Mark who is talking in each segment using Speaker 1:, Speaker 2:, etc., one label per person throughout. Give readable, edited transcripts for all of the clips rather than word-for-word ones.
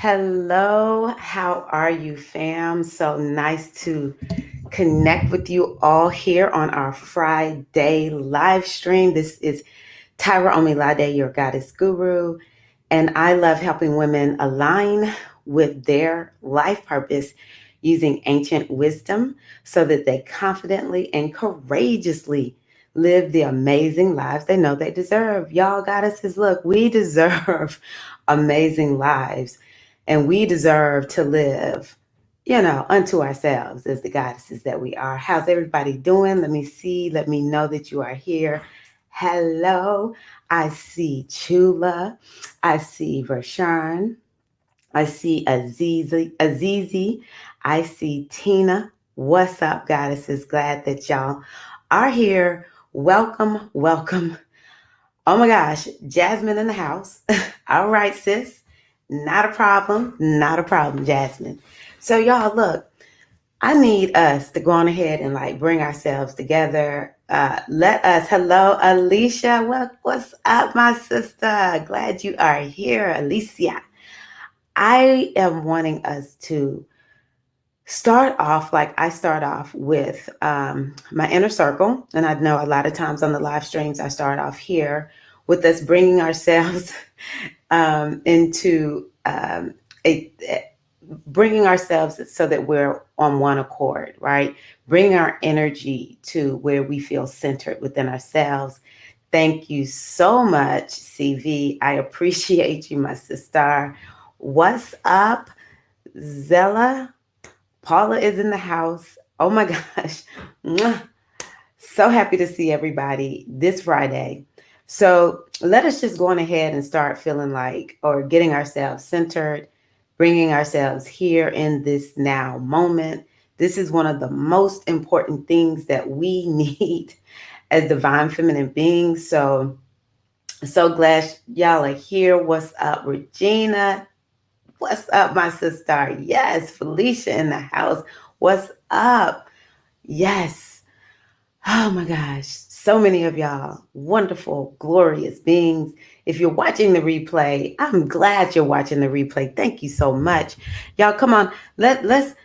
Speaker 1: Hello, how are you, fam? So nice to connect with you all here on our Friday live stream. This is Tyra Omilade, your goddess guru, and I love helping women align with their life purpose using ancient wisdom so that they confidently and courageously live the amazing lives they know they deserve. Y'all, goddesses, look, we deserve amazing lives and we deserve to live, unto ourselves as the goddesses that we are. How's everybody doing? Let me see. Let me know that you are here. Hello. I see Chula. I see Vershawn. I see Azizi. I see Tina. What's up, goddesses? Glad that y'all are here. Welcome, welcome. Oh my gosh, Jasmine in the house. All right, sis. Not a problem. Not a problem, Jasmine. So, y'all, look, I need us to go on ahead and bring ourselves together. Hello, Alicia. What's up, my sister? Glad you are here, Alicia. I am wanting us to start off like I start off with my inner circle. And I know a lot of times on the live streams, I start off here with us bringing ourselves into bringing ourselves so that we're on one accord, right? Bring our energy to where we feel centered within ourselves. Thank you so much, CV. I appreciate you, my sister. What's up, Zella? Paula is in the house. Oh my gosh. So happy to see everybody this Friday. So let us just go on ahead and start feeling like, or getting ourselves centered, bringing ourselves here in this now moment. This is one of the most important things that we need as divine feminine beings. So glad y'all are here. What's up, Regina? What's up, my sister? Yes, Felicia in the house. What's up? Yes. Oh my gosh. So many of y'all, wonderful, glorious beings. If you're watching the replay, I'm glad you're watching the replay. Thank you so much. Y'all, come on. Let's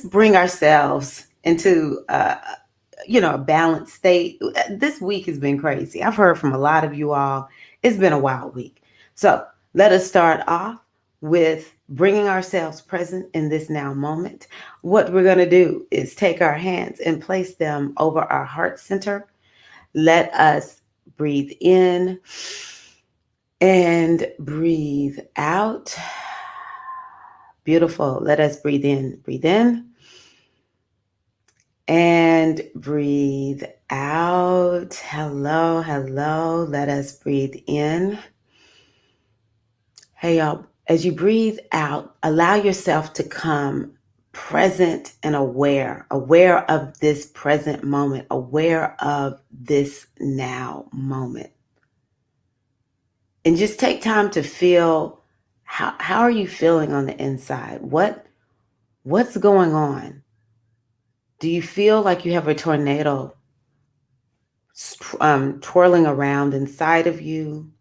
Speaker 1: bring ourselves into a balanced state. This week has been crazy. I've heard from a lot of you all. It's been a wild week. So let us start off with bringing ourselves present in this now moment. What we're going to do is take our hands and place them over our heart center. Let us breathe in and breathe out. Beautiful. Let us breathe in. Breathe in. And breathe out. Hello, hello. Let us breathe in. Hey, y'all, as you breathe out, allow yourself to come present and aware of this present moment, aware of this now moment. And just take time to feel how are you feeling on the inside? What's going on? Do you feel like you have a tornado twirling around inside of you?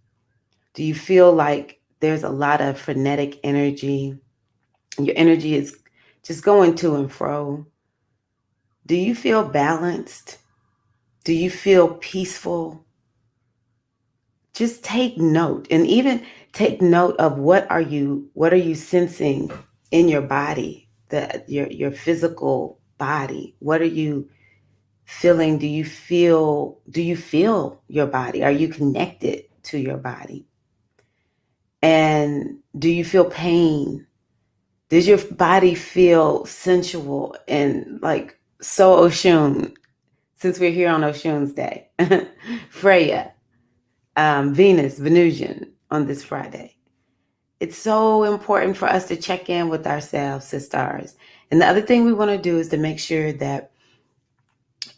Speaker 1: Do you feel like there's a lot of frenetic energy? Your energy is just going to and fro. Do you feel balanced? Do you feel peaceful? Just take note, and even take note of what are you sensing in your body, your physical body. What are you feeling? Do you feel your body? Are you connected to your body? And do you feel pain? Does your body feel sensual and like so Oshun, since we're here on Oshun's Day? Freya, Venus, Venusian on this Friday. It's so important for us to check in with ourselves, sisters. And the other thing we want to do is to make sure that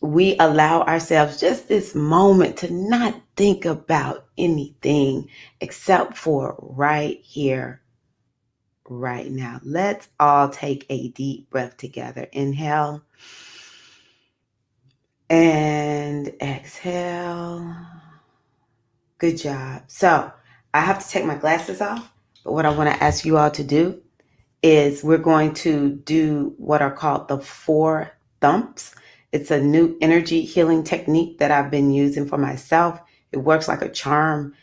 Speaker 1: we allow ourselves just this moment to not think about anything except for right here, right now. Let's all take a deep breath together. Inhale and exhale. Good job. So I have to take my glasses off But what I want to ask you all to do is we're going to do what are called the 4 thumps. It's a new energy healing technique that I've been using for myself. It works like a charm.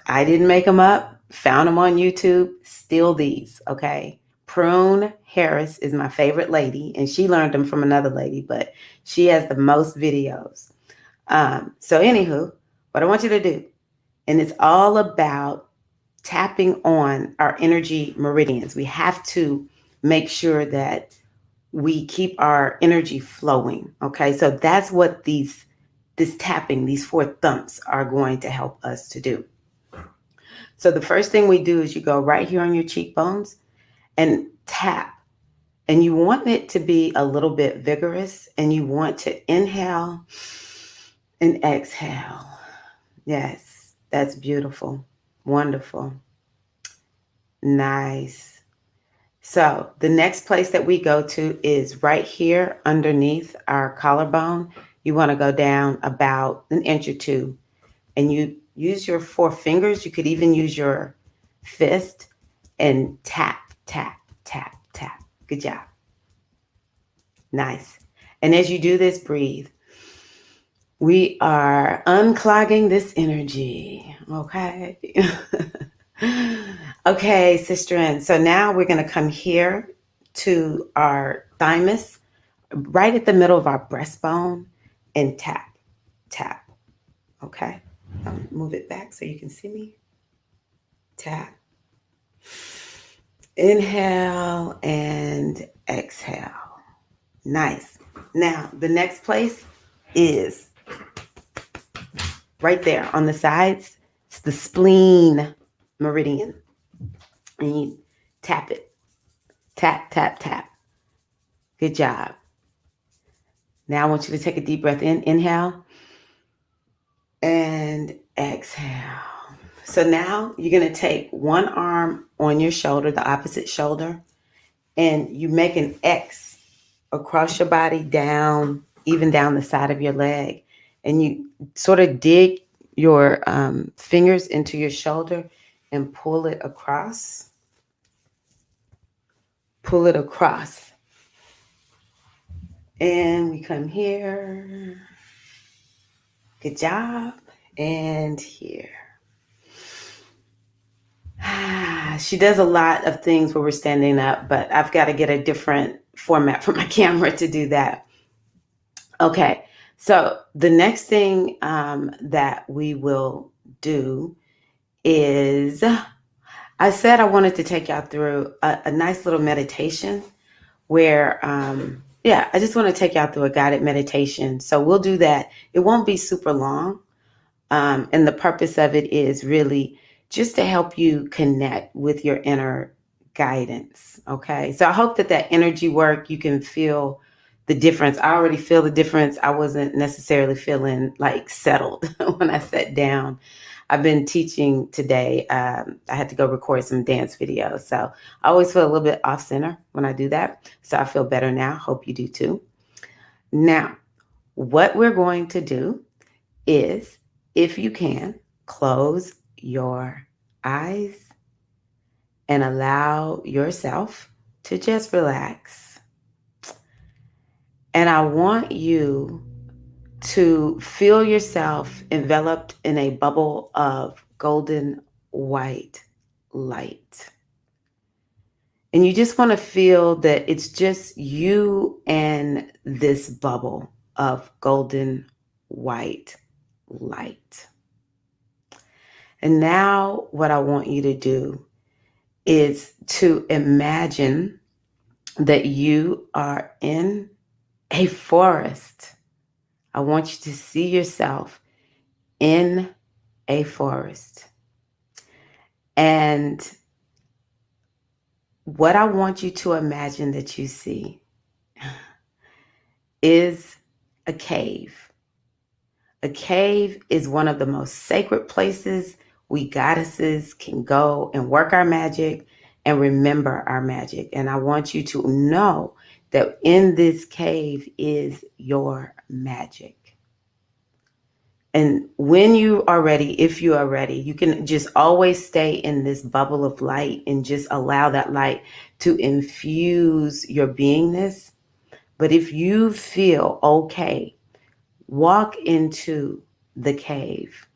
Speaker 1: I didn't make them up, found them on YouTube, steal these, okay? Prune Harris is my favorite lady, and she learned them from another lady, but she has the most videos. So anywho, what I want you to do, and it's all about tapping on our energy meridians. We have to make sure that we keep our energy flowing. Okay. So that's what this tapping, these 4 thumps are going to help us to do. So the first thing we do is you go right here on your cheekbones and tap. And you want it to be a little bit vigorous, and you want to inhale and exhale. Yes, that's beautiful. Wonderful. Nice. So the next place that we go to is right here underneath our collarbone. You want to go down about an inch or two, and you use your 4 fingers. You could even use your fist and tap, tap, tap, tap. Good job. Nice. And as you do this, breathe. We are unclogging this energy. Okay. Okay, sister. And so now we're going to come here to our thymus, right at the middle of our breastbone, and tap, tap. Okay. Move it back so you can see me. Tap. Inhale and exhale. Nice. Now, the next place is right there on the sides. It's the spleen meridian. And you tap it. Tap, tap, tap. Good job. Now I want you to take a deep breath in. Inhale and exhale. So now you're going to take one arm on your shoulder, the opposite shoulder, and you make an X across your body down, even down the side of your leg. And you sort of dig your fingers into your shoulder and pull it across. Pull it across. And we come here. Good job. And here. She does a lot of things where we're standing up, but I've got to get a different format for my camera to do that. Okay. So the next thing that we will do is, I said I wanted to take y'all through a nice little meditation where, I just want to take y'all through a guided meditation. So we'll do that. It won't be super long. And the purpose of it is really just to help you connect with your inner guidance. Okay. So I hope that energy work, you can feel the difference. I already feel the difference. I wasn't necessarily feeling like settled when I sat down. I've been teaching today. I had to go record some dance videos. So I always feel a little bit off center when I do that. So I feel better now. Hope you do too. Now, what we're going to do is, if you can, close your eyes and allow yourself to just relax. And I want you to feel yourself enveloped in a bubble of golden white light. And you just want to feel that it's just you and this bubble of golden white light. And now what I want you to do is to imagine that you are in a forest. I want you to see yourself in a forest. And what I want you to imagine that you see is a cave. A cave is one of the most sacred places we goddesses can go and work our magic and remember our magic. And I want you to know that in this cave is your magic. And when you are ready, if you are ready, you can just always stay in this bubble of light and just allow that light to infuse your beingness. But if you feel okay, walk into the cave.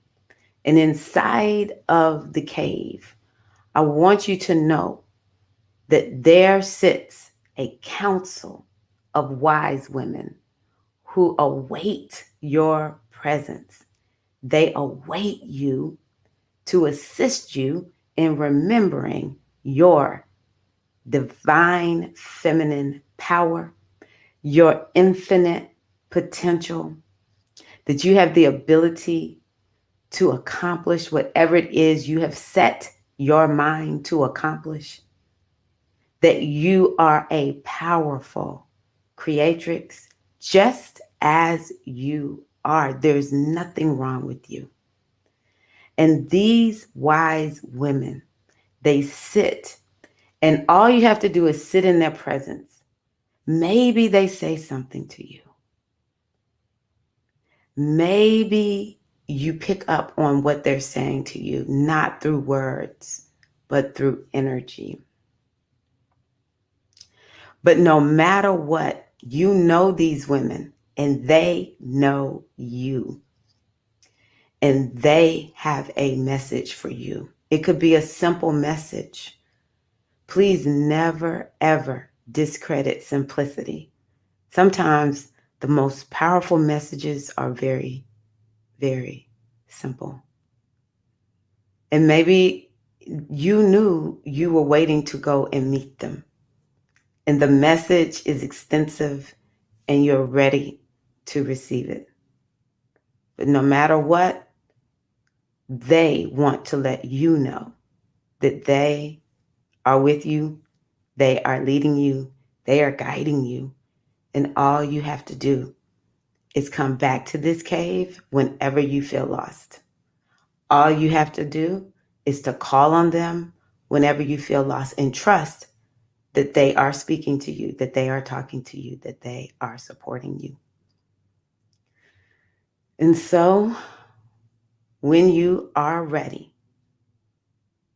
Speaker 1: And inside of the cave, I want you to know that there sits a council of wise women who await your presence. They await you to assist you in remembering your divine feminine power, your infinite potential, that you have the ability to accomplish whatever it is you have set your mind to accomplish, that you are a powerful creatrix just as you are. There's nothing wrong with you. And these wise women, they sit, and all you have to do is sit in their presence. Maybe they say something to you. Maybe you pick up on what they're saying to you, not through words, but through energy. But no matter what, you know these women and they know you. And they have a message for you. It could be a simple message. Please never, ever discredit simplicity. Sometimes the most powerful messages are very, very simple. And maybe you knew you were waiting to go and meet them. And the message is extensive and you're ready to receive it. But no matter what, they want to let you know that they are with you, they are leading you, they are guiding you. And all you have to do is come back to this cave whenever you feel lost. All you have to do is to call on them whenever you feel lost and trust that they are speaking to you, that they are talking to you, that they are supporting you. And so when you are ready,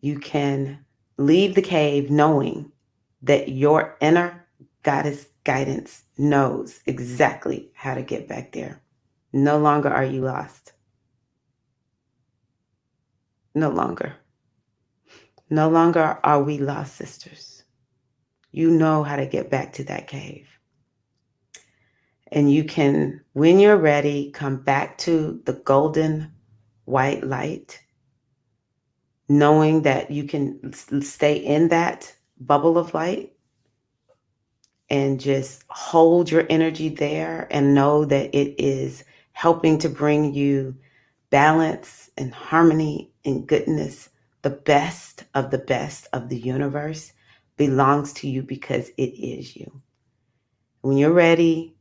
Speaker 1: you can leave the cave knowing that your inner goddess guidance knows exactly how to get back there. No longer are you lost. No longer. No longer are we lost, sisters. You know how to get back to that cave. And you can, when you're ready, come back to the golden white light, knowing that you can stay in that bubble of light and just hold your energy there and know that it is helping to bring you balance and harmony and goodness. The best of the universe belongs to you because it is you. When you're ready,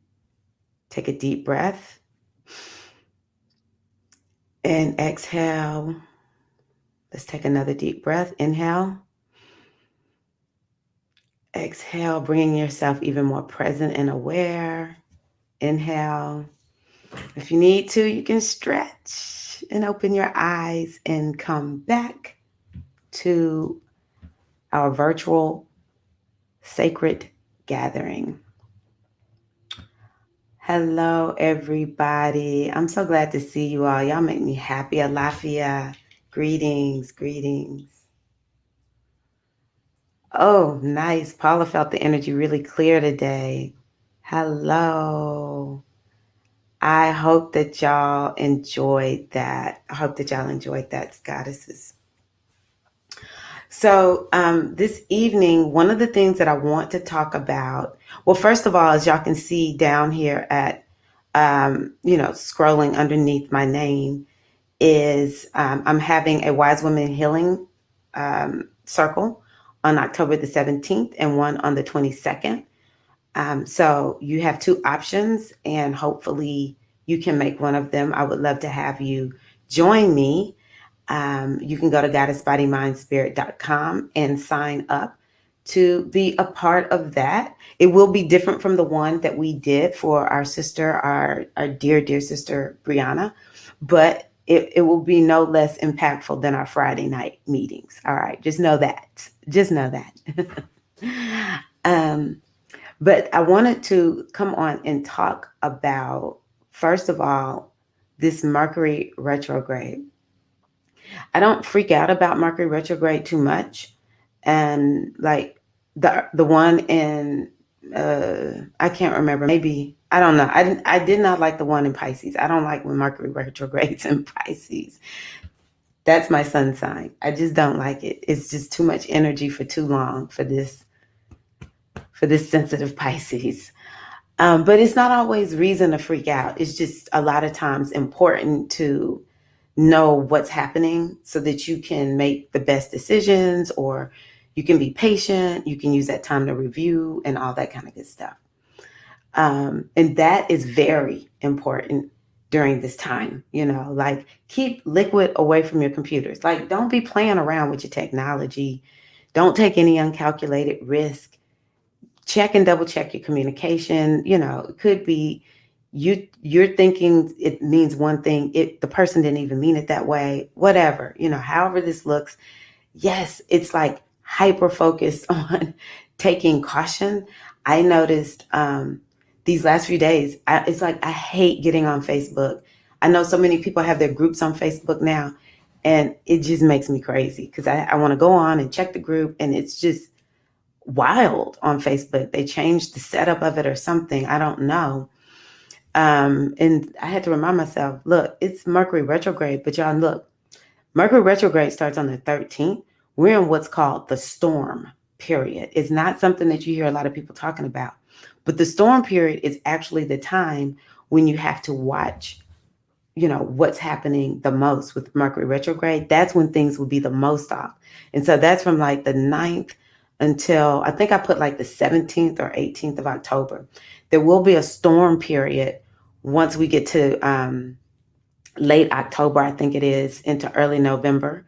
Speaker 1: take a deep breath and exhale. Let's take another deep breath. Inhale. Exhale, bringing yourself even more present and aware. Inhale. If you need to, you can stretch and open your eyes and come back to our virtual sacred gathering. Hello, everybody. I'm so glad to see you all. Y'all make me happy. Alafia. Greetings, greetings. Oh, nice. Paula felt the energy really clear today. Hello. I hope that y'all enjoyed that. I hope that y'all enjoyed that, goddesses. So this evening, one of the things that I want to talk about, well, first of all, as y'all can see down here at, scrolling underneath my name, is I'm having a Wise Women Healing circle on October the 17th and one on the 22nd. So you have two options and hopefully you can make one of them. I would love to have you join me. You can go to goddessbodymindspirit.com and sign up to be a part of that. It will be different from the one that we did for our sister, our dear, dear sister, Brianna, but it will be no less impactful than our Friday night meetings. All right, just know that. Just know that. um, but I wanted to come on and talk about, first of all, this Mercury retrograde. I don't freak out about Mercury retrograde too much, and like the one in I can't remember. Maybe I don't know. I did not like the one in Pisces. I don't like when Mercury retrogrades in Pisces. That's my sun sign. I just don't like it. It's just too much energy for too long for this sensitive Pisces. But it's not always reason to freak out. It's just a lot of times important to know what's happening so that you can make the best decisions, or you can be patient. You can use that time to review and all that kind of good stuff. And that is very important during this time. Like, keep liquid away from your computers. Like, don't be playing around with your technology. Don't take any uncalculated risk. Check and double check your communication. It could be you're thinking it means one thing, the person didn't even mean it that way. Whatever, however this looks. Yes, it's like hyper focused on taking caution. I noticed these last few days, it's like I hate getting on Facebook. I know so many people have their groups on Facebook now, and it just makes me crazy because I want to go on and check the group, and it's just wild on Facebook. They changed the setup of it or something. I don't know. And I had to remind myself, look, it's Mercury retrograde, but y'all, look, Mercury retrograde starts on the 13th. We're in what's called the storm period. It's not something that you hear a lot of people talking about, but the storm period is actually the time when you have to watch, what's happening the most with Mercury retrograde. That's when things will be the most off. And so that's from like the 9th until, I think I put like the 17th or 18th of October. There will be a storm period once we get to late October, I think it is, into early November.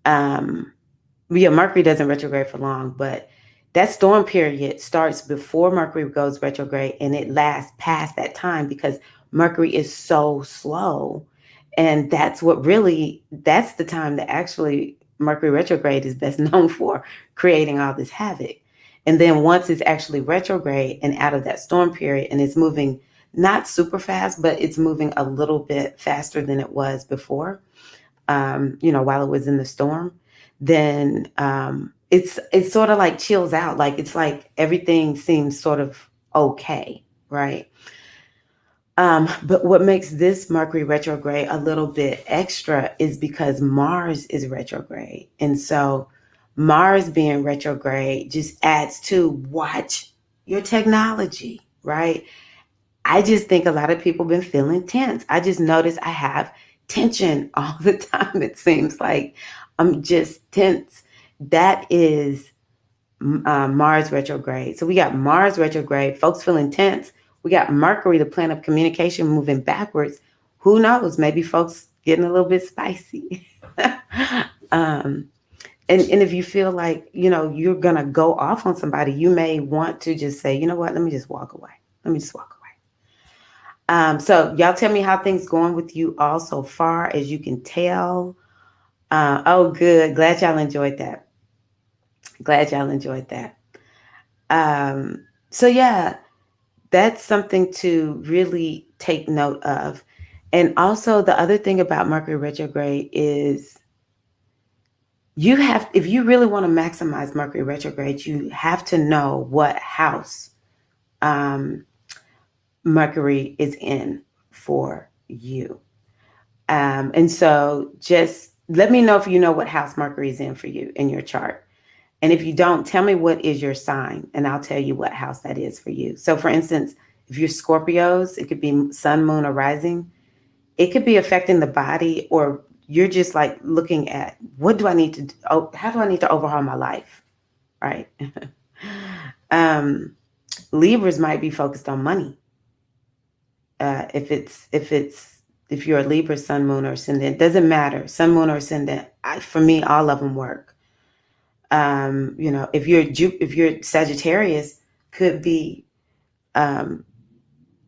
Speaker 1: Yeah, Mercury doesn't retrograde for long, but that storm period starts before Mercury goes retrograde, and it lasts past that time because Mercury is so slow. And that's the time that actually Mercury retrograde is best known for, creating all this havoc. And then once it's actually retrograde and out of that storm period, and it's moving not super fast, but it's moving a little bit faster than it was before, while it was in the storm, then it's sort of like chills out. Like, it's like everything seems sort of okay, right? But what makes this Mercury retrograde a little bit extra is because Mars is retrograde. And so Mars being retrograde just adds to watch your technology, right? I just think a lot of people been feeling tense. I just noticed I have tension all the time. It seems like I'm just tense. That is Mars retrograde. So we got Mars retrograde, folks feeling tense. We got Mercury, the planet of communication, moving backwards. Who knows? Maybe folks getting a little bit spicy. And if you feel like, you're going to go off on somebody, you may want to just say, you know what, let me just walk away. Let me just walk away. So y'all tell me how things going with you all so far, as you can tell. Oh, good. Glad y'all enjoyed that. So yeah, that's something to really take note of. And also, the other thing about Mercury retrograde is if you really want to maximize Mercury retrograde, you have to know what house Mercury is in for you. And so just let me know if you know what house Mercury is in for you in your chart. And if you don't, tell me what is your sign, and I'll tell you what house that is for you. So for instance, if you're Scorpios, it could be sun, moon, or rising. It could be affecting the body, or you're just like looking at, what do I need to do? How do I need to overhaul my life? Right. Libras might be focused on money. If you're a Libra, sun, moon, or ascendant, it doesn't matter. Sun, moon, or ascendant. For me, all of them work. If you're Sagittarius, could be um,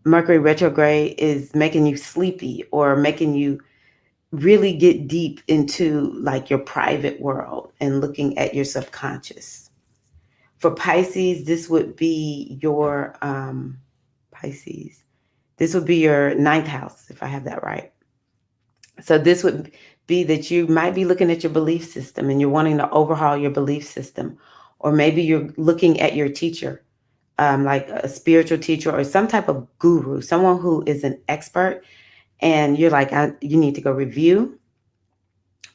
Speaker 1: Mercury retrograde is making you sleepy or making you really get deep into like your private world and looking at your subconscious. For Pisces, this would be your Pisces. This would be your ninth house, if I have that right. So this would be that you might be looking at your belief system and you're wanting to overhaul your belief system, or maybe you're looking at your teacher, like a spiritual teacher or some type of guru, someone who is an expert, and you're like, you need to go review,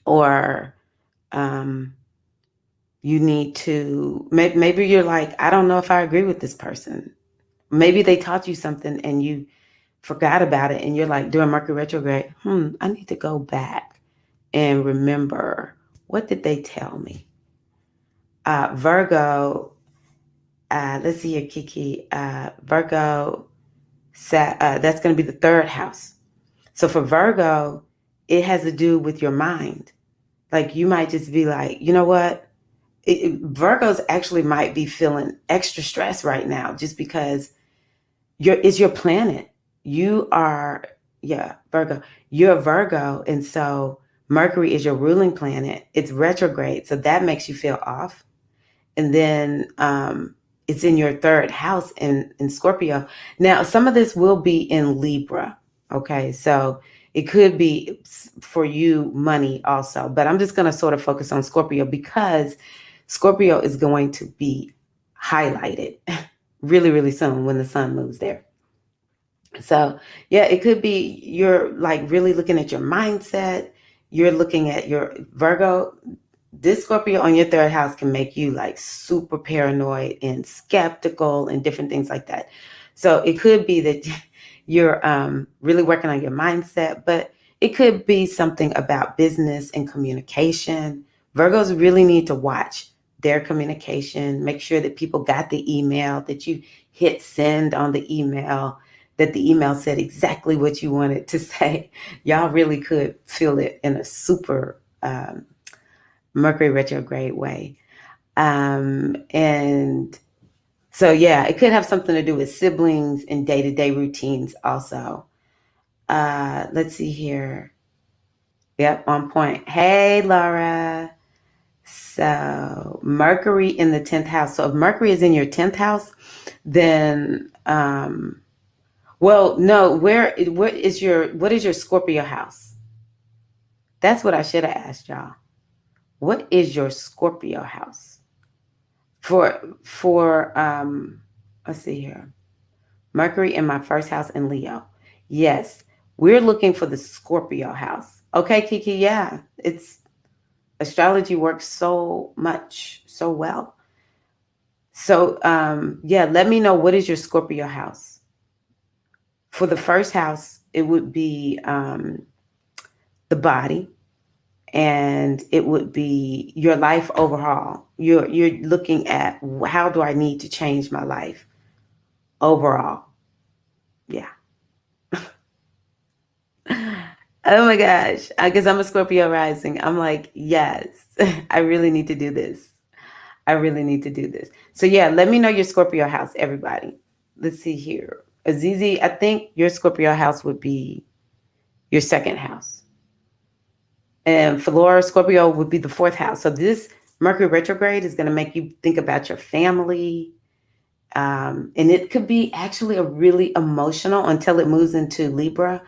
Speaker 1: or um, you need to. Maybe you're like, I don't know if I agree with this person. Maybe they taught you something and you forgot about it, and you're like, during Mercury retrograde, I need to go back and remember, what did they tell me? Virgo, let's see here, Kiki. Virgo, that's going to be the third house. So for Virgo, it has to do with your mind. Like you might just be like, you know what? Virgos actually might be feeling extra stress right now just because it's your planet. You are, yeah, Virgo. You're a Virgo. And so Mercury is your ruling planet. It's retrograde. So that makes you feel off. And then it's in your third house in Scorpio. Now, some of this will be in Libra. Okay. So it could be for you money also. But I'm just going to sort of focus on Scorpio because Scorpio is going to be highlighted really, really soon when the sun moves there. So, yeah, it could be you're like really looking at your mindset. You're looking at your Virgo. This Scorpio on your third house can make you like super paranoid and skeptical and different things like that. So it could be that you're really working on your mindset, but it could be something about business and communication. Virgos really need to watch their communication, make sure that people got the email, that you hit send on the email, that the email said exactly what you wanted to say. Y'all really could feel it in a super Mercury retrograde way. And so, yeah, it could have something to do with siblings and day-to-day routines also. Let's see here. Yep, on point. Hey, Laura. So Mercury in the 10th house. So if Mercury is in your 10th house, then well, no, what is your Scorpio house? That's what I should have asked y'all. What is your Scorpio house? For let's see here. Mercury in my first house in Leo. Yes, we're looking for the Scorpio house. Okay, Kiki, yeah. It's astrology works so much, so well. So yeah, let me know, what is your Scorpio house? For the first house, it would be the body, and it would be your life overhaul. You're looking at, how do I need to change my life overall? Yeah. Oh my gosh. I guess I'm a Scorpio rising. I'm like, yes, I really need to do this. I really need to do this. So yeah, let me know your Scorpio house, everybody. Let's see here. Azizi, I think your Scorpio house would be your second house. And for Laura, Scorpio would be the fourth house. So this Mercury retrograde is going to make you think about your family. And it could be actually a really emotional, until it moves into Libra.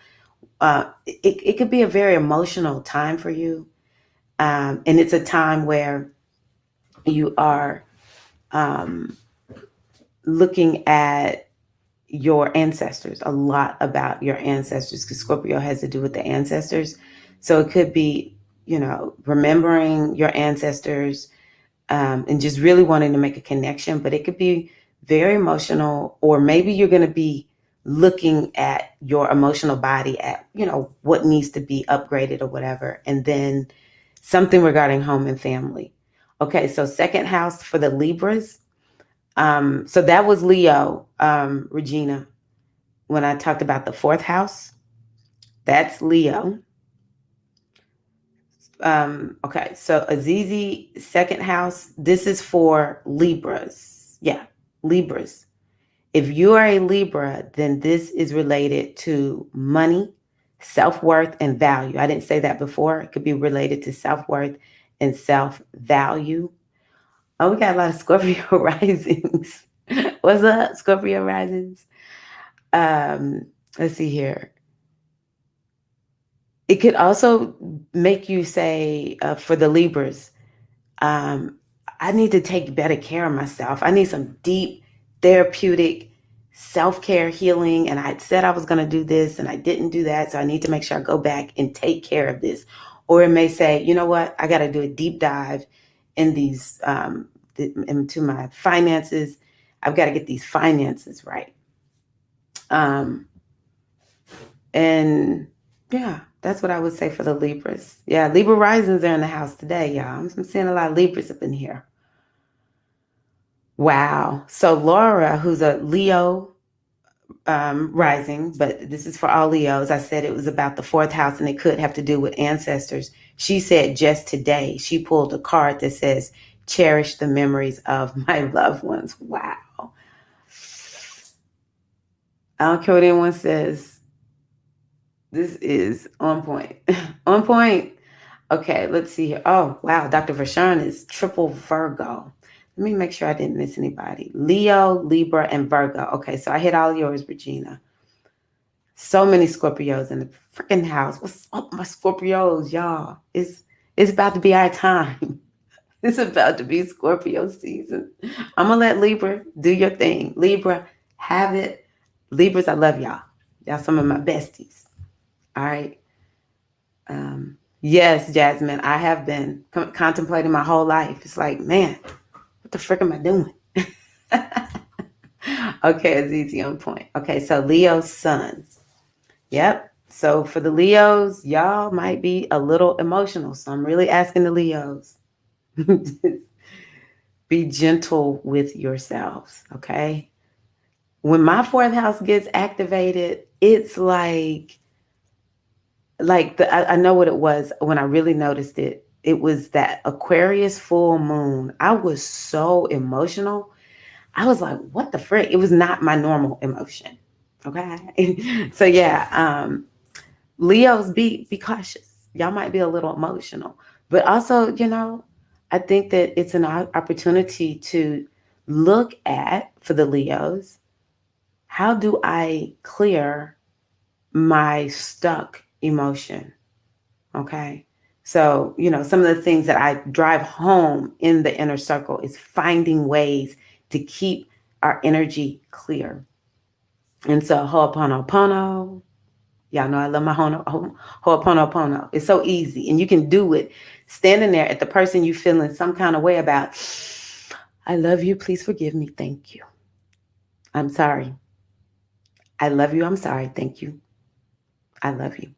Speaker 1: It could be a very emotional time for you. And it's a time where you are looking at your ancestors, a lot about your ancestors, because Scorpio has to do with the ancestors. So it could be, remembering your ancestors, and just really wanting to make a connection. But it could be very emotional, or maybe you're going to be looking at your emotional body at, what needs to be upgraded or whatever. And then something regarding home and family. Okay, so second house for the Libras. So that was Leo, Regina. When I talked about the fourth house, that's Leo. Okay, so Azizi, second house, this is for Libras. Yeah, Libras. If you are a Libra, then this is related to money, self-worth, and value. I didn't say that before. It could be related to self-worth and self-value. Oh, we got a lot of Scorpio risings. What's up, Scorpio risings? Let's see here. It could also make you say, for the Libras, um, I need to take better care of myself. I need some deep therapeutic self care healing. And I said I was going to do this and I didn't do that. So I need to make sure I go back and take care of this. Or it may say, you know what? I got to do a deep dive in these, into my finances. I've got to get these finances right. And yeah, that's what I would say for the Libras. Yeah, Libra risings are in the house today, y'all. I'm seeing a lot of Libras up in here. Wow. So Laura, who's a Leo rising, but this is for all Leos. I said it was about the fourth house and it could have to do with ancestors. She said just today she pulled a card that says, cherish the memories of my loved ones. Wow. I don't care what anyone says. This is on point. On point. Okay, let's see here. Oh, wow. Dr. Vershawn is triple Virgo. Let me make sure I didn't miss anybody. Leo, Libra, and Virgo. Okay, so I hit all yours, Regina. So many Scorpios in the freaking house. What's up, my Scorpios, y'all? It's about to be our time. It's about to be Scorpio season. I'm going to let Libra do your thing. Libra, have it. Libras, I love y'all. Y'all some of my besties. All right. Yes, Jasmine, I have been contemplating my whole life. It's like, man, what the frick am I doing? Okay, it's easy on point. Okay, so Leo's sun. Yep. So for the Leos, y'all might be a little emotional. So I'm really asking the Leos, be gentle with yourselves. Okay. When my fourth house gets activated, it's like I know what it was when I really noticed it. It was that Aquarius full moon. I was so emotional. I was like, what the frick? It was not my normal emotion. Okay. So yeah, Leos, be cautious. Y'all might be a little emotional. But also, I think that it's an opportunity to look at, for the Leos, how do I clear my stuck emotion? Okay. So, some of the things that I drive home in the inner circle is finding ways to keep our energy clear. And so, Ho'oponopono, y'all know I love my Ho'oponopono. It's so easy. And you can do it standing there at the person you feeling some kind of way about. I love you. Please forgive me. Thank you. I'm sorry. I love you. I'm sorry. Thank you. I love you.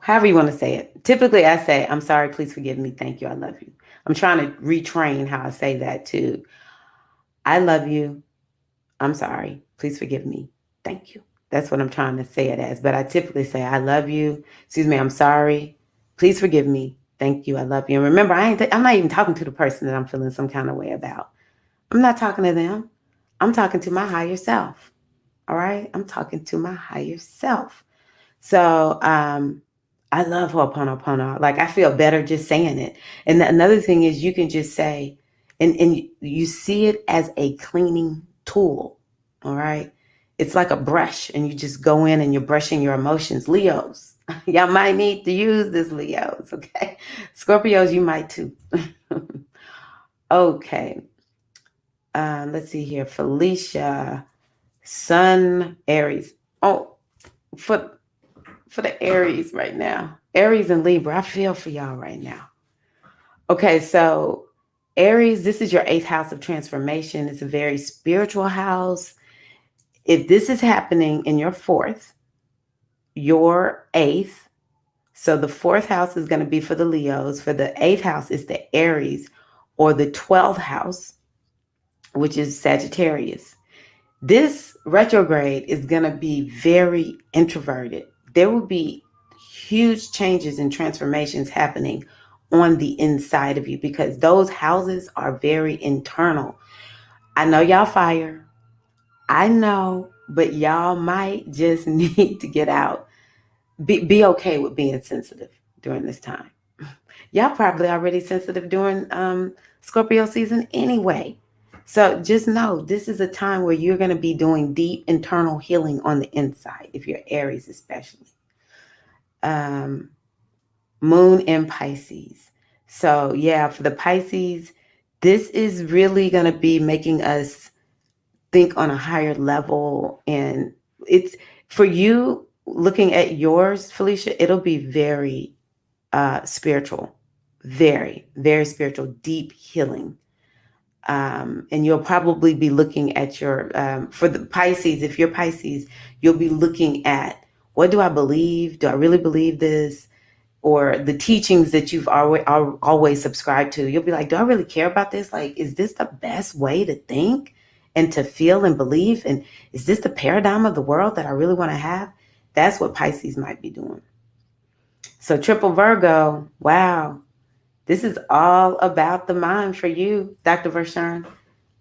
Speaker 1: However you want to say it. Typically, I say, I'm sorry, please forgive me. Thank you. I love you. I'm trying to retrain how I say that too. I love you. I'm sorry. Please forgive me. Thank you. That's what I'm trying to say it as. But I typically say, I love you. Excuse me. I'm sorry. Please forgive me. Thank you. I love you. And remember, I'm not even talking to the person that I'm feeling some kind of way about. I'm not talking to them. I'm talking to my higher self. All right. I'm talking to my higher self. So, I love Ho'oponopono. Like, I feel better just saying it. And another thing is you can just say, and you see it as a cleaning tool. All right. It's like a brush and you just go in and you're brushing your emotions. Leos, y'all might need to use this, Leos. Okay. Scorpios, you might too. Okay. Let's see here. Felicia, Sun, Aries. Oh, for the Aries right now. Aries and Libra, I feel for y'all right now. Okay, so Aries, this is your 8th house of transformation. It's a very spiritual house. If this is happening in your 4th, your 8th, so the 4th house is going to be for the Leos. For the 8th house is the Aries, or the 12th house, which is Sagittarius. This retrograde is going to be very introverted. There will be huge changes and transformations happening on the inside of you, because those houses are very internal. I know y'all fire. I know, but y'all might just need to get out. Be okay with being sensitive during this time. Y'all probably already sensitive during Scorpio season anyway. So just know this is a time where you're going to be doing deep internal healing on the inside, if you're Aries especially. Um, Moon in Pisces. So yeah, for the Pisces, this is really going to be making us think on a higher level. And it's for you looking at yours, Felicia, it'll be very spiritual, very, very spiritual, deep healing. And you'll probably be looking at your, for the Pisces, if you're Pisces, you'll be looking at, what do I believe? Do I really believe this? Or the teachings that you've always subscribed to. You'll be like, do I really care about this? Like, is this the best way to think and to feel and believe? And is this the paradigm of the world that I really want to have? That's what Pisces might be doing. So triple Virgo, wow. This is all about the mind for you, Dr. Vershawn.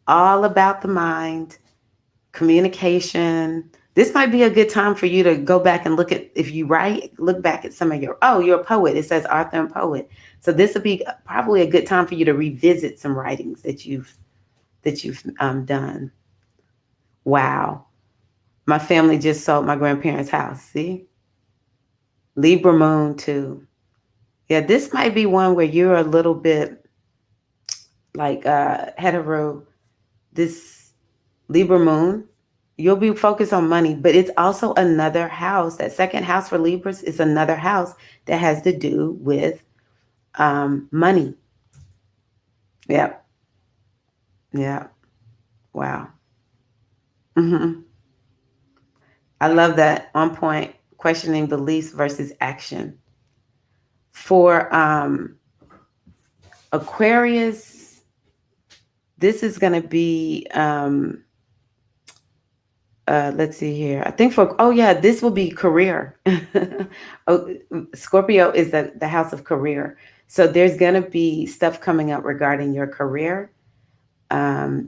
Speaker 1: All about the mind, communication. This might be a good time for you to go back and look at, if you write, look back at some of your, oh, you're a poet. It says author and poet. So this would be probably a good time for you to revisit some writings that you've done. Wow. My family just sold my grandparents' house. See? Libra moon too. Yeah, this might be one where you're a little bit like hetero. This Libra moon, you'll be focused on money, but it's also another house. That second house for Libras is another house that has to do with money. Yeah, yeah. Wow. hmm I love that. On point. Questioning beliefs versus action. For Aquarius, this is going to be let's see here. I think for, oh yeah, this will be career. Oh, Scorpio is the house of career. So there's going to be stuff coming up regarding your career,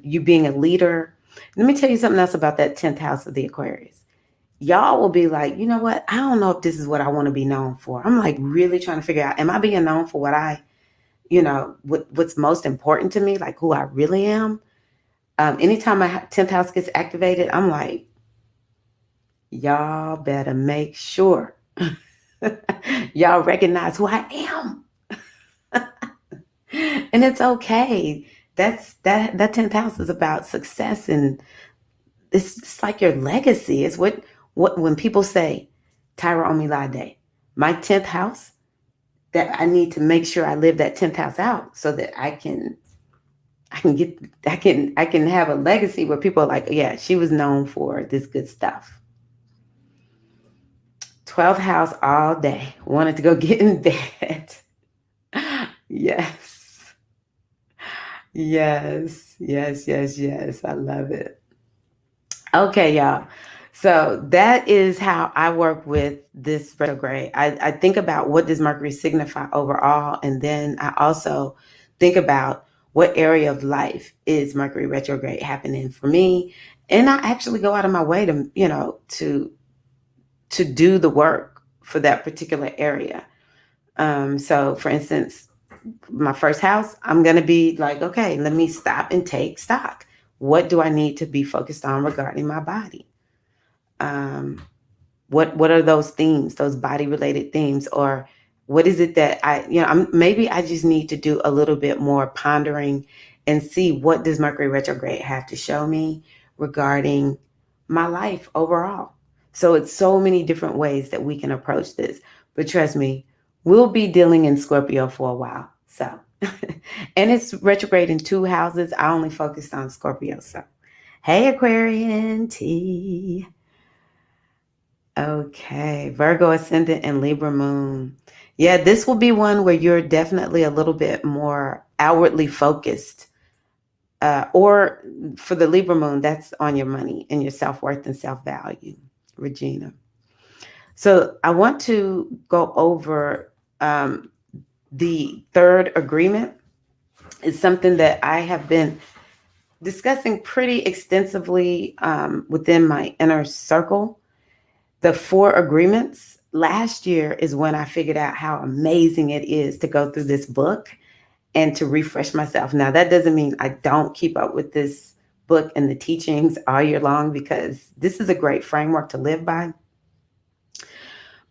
Speaker 1: you being a leader. Let me tell you something else about that 10th house of the Aquarius. Y'all will be like, you know what? I don't know if this is what I want to be known for. I'm like really trying to figure out, am I being known for what what's most important to me, like who I really am? Anytime my 10th house gets activated, I'm like, y'all better make sure y'all recognize who I am. And it's okay. That 10th house is about success, and it's like your legacy. It's what when people say Tyra Omilade, my 10th house, that I need to make sure I live that 10th house out so that I can have a legacy where people are like, yeah, she was known for this good stuff. 12th house all day. Wanted to go get in bed. Yes. Yes. Yes. Yes. Yes. I love it. Okay, y'all. So that is how I work with this retrograde. I think about what does Mercury signify overall, and then I also think about what area of life is Mercury retrograde happening for me, and I actually go out of my way to to do the work for that particular area. So, for instance, my first house, I'm going to be like, okay, let me stop and take stock. What do I need to be focused on regarding my body? Um, what are those themes, those body related themes, or what is it that maybe I just need to do a little bit more pondering and see what does Mercury retrograde have to show me regarding my life overall. So it's so many different ways that we can approach this, but trust me, we'll be dealing in Scorpio for a while. So and it's retrograde in 2 houses. I only focused on Scorpio. So hey, Aquarian T. Okay, Virgo ascendant and Libra moon. Yeah, this will be one where you're definitely a little bit more outwardly focused. Or for the Libra moon, that's on your money and your self worth and self value, Regina. So I want to go over The third agreement is something that I have been discussing pretty extensively within my inner circle. The four agreements. Last year is when I figured out how amazing it is to go through this book and to refresh myself. Now, that doesn't mean I don't keep up with this book and the teachings all year long, because this is a great framework to live by.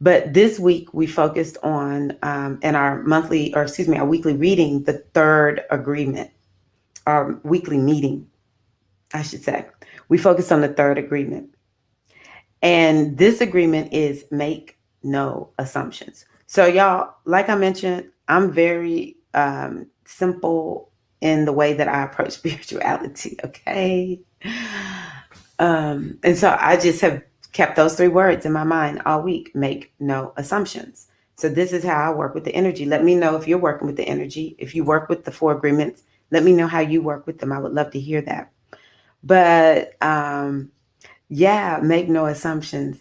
Speaker 1: But this week we focused on in our our weekly reading, the third agreement, our weekly meeting, I should say. We focused on the third agreement. And this agreement is make no assumptions. So, y'all, like I mentioned, I'm very simple in the way that I approach spirituality. Okay. And so I just have kept those three words in my mind all week: make no assumptions. So, this is how I work with the energy. Let me know if you're working with the energy. If you work with the four agreements, let me know how you work with them. I would love to hear that. But, yeah, make no assumptions.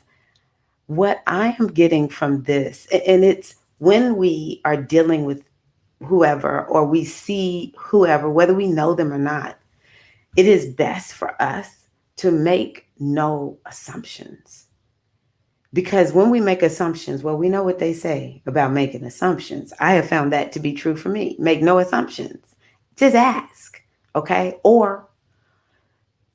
Speaker 1: What I am getting from this, and it's when we are dealing with whoever, or we see whoever, whether we know them or not, it is best for us to make no assumptions. Because when we make assumptions, well, we know what they say about making assumptions. I have found that to be true for me. Make no assumptions. Just ask, okay? Or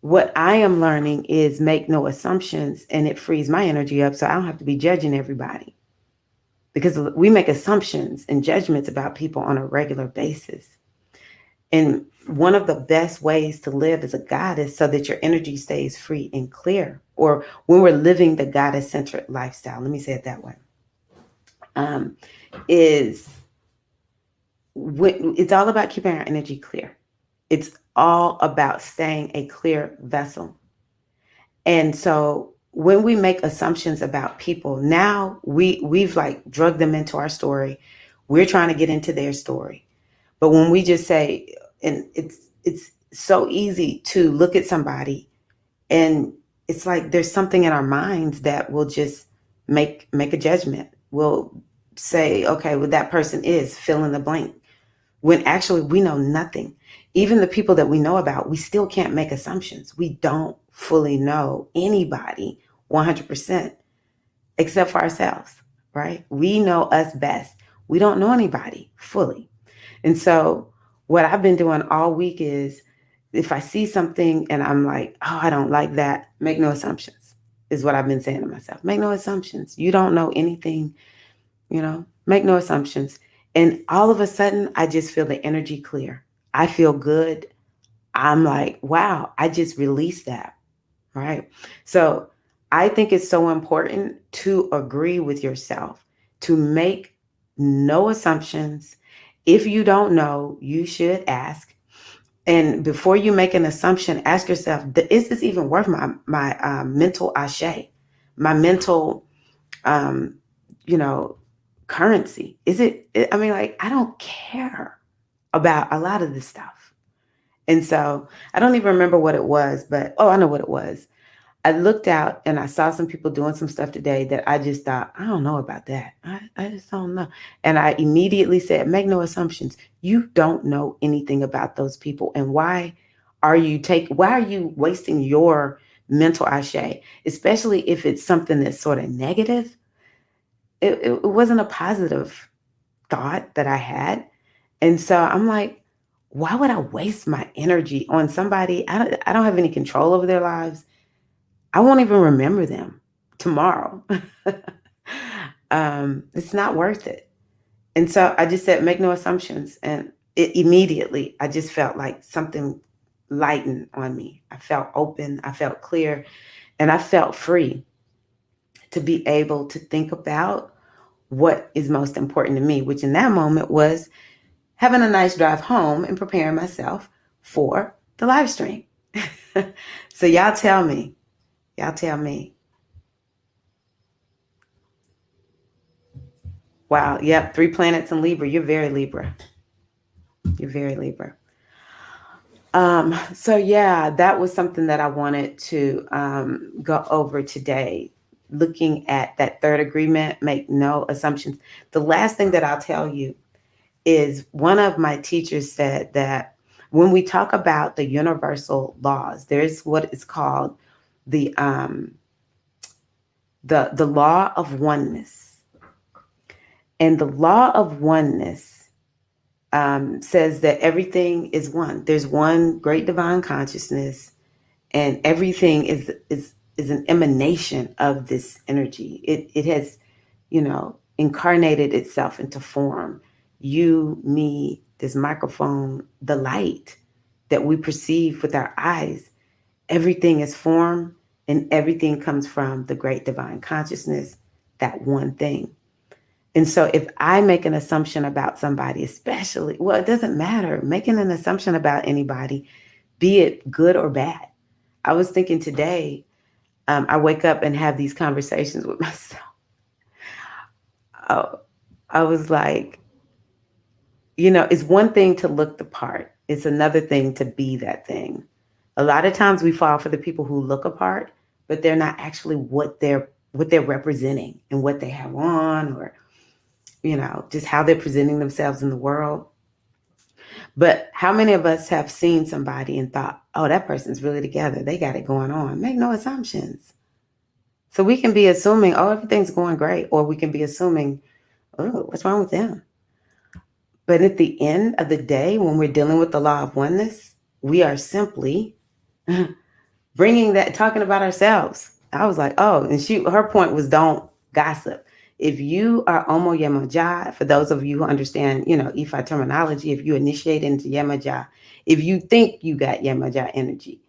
Speaker 1: what I am learning is make no assumptions, and it frees my energy up so I don't have to be judging everybody. Because we make assumptions and judgments about people on a regular basis. And one of the best ways to live as a goddess, so that your energy stays free and clear, or when we're living the goddess centered lifestyle, let me say it that way, is it's all about keeping our energy clear. It's all about staying a clear vessel. And so when we make assumptions about people, now we've like drugged them into our story. We're trying to get into their story. But when we just say, and it's so easy to look at somebody, and it's like there's something in our minds that will just make a judgment. We'll say, okay, well, that person is fill in the blank, when actually we know nothing. Even the people that we know about, we still can't make assumptions. We don't fully know anybody 100%, except for ourselves, right? We know us best. We don't know anybody fully. And so what I've been doing all week is, if I see something and I'm like, oh, I don't like that, make no assumptions, is what I've been saying to myself. Make no assumptions. You don't know anything, make no assumptions. And all of a sudden, I just feel the energy clear. I feel good. I'm like, wow, I just released that. Right. So I think it's so important to agree with yourself, to make no assumptions. If you don't know, you should ask. And before you make an assumption, ask yourself, is this even worth my mental ashe, my mental, um, you know, currency? Is it, I mean, like, I don't care about a lot of this stuff. And so I don't even remember what it was, but, oh, I know what it was. I looked out and I saw some people doing some stuff today that I just thought, I don't know about that. I just don't know. And I immediately said, make no assumptions. You don't know anything about those people. And why are you wasting your mental ashe, especially if it's something that's sort of negative? It wasn't a positive thought that I had. And so I'm like, why would I waste my energy on somebody? I don't have any control over their lives. I won't even remember them tomorrow. It's not worth it. And so I just said, make no assumptions. And immediately, I just felt like something lightened on me. I felt open. I felt clear. And I felt free to be able to think about what is most important to me, which in that moment was having a nice drive home and preparing myself for the live stream. So y'all tell me. Y'all tell me. Wow. Yep. 3 planets in Libra. You're very Libra. You're very Libra. So yeah, that was something that I wanted to go over today. Looking at that third agreement, make no assumptions. The last thing that I'll tell you is one of my teachers said that when we talk about the universal laws, there's what is called the the law of oneness. And the law of oneness says that everything is one. There's one great divine consciousness, and everything is an emanation of this energy. It has, incarnated itself into form. You, me, this microphone, the light that we perceive with our eyes, everything is form, and everything comes from the great divine consciousness, that one thing. And so if I make an assumption about somebody, especially, well, it doesn't matter, making an assumption about anybody, be it good or bad. I was thinking today, I wake up and have these conversations with myself. Oh, I was like, it's one thing to look the part. It's another thing to be that thing. A lot of times we fall for the people who look apart, but they're not actually what they're representing and what they have on, or just how they're presenting themselves in the world. But how many of us have seen somebody and thought, oh, that person's really together. They got it going on. Make no assumptions. So we can be assuming, oh, everything's going great. Or we can be assuming, oh, what's wrong with them? But at the end of the day, when we're dealing with the law of oneness, we are simply talking about ourselves. I was like, oh, and her point was, don't gossip. If you are Omo Yemaja, for those of you who understand, Ifa terminology, if you initiate into Yemaja, if you think you got Yemaja energy,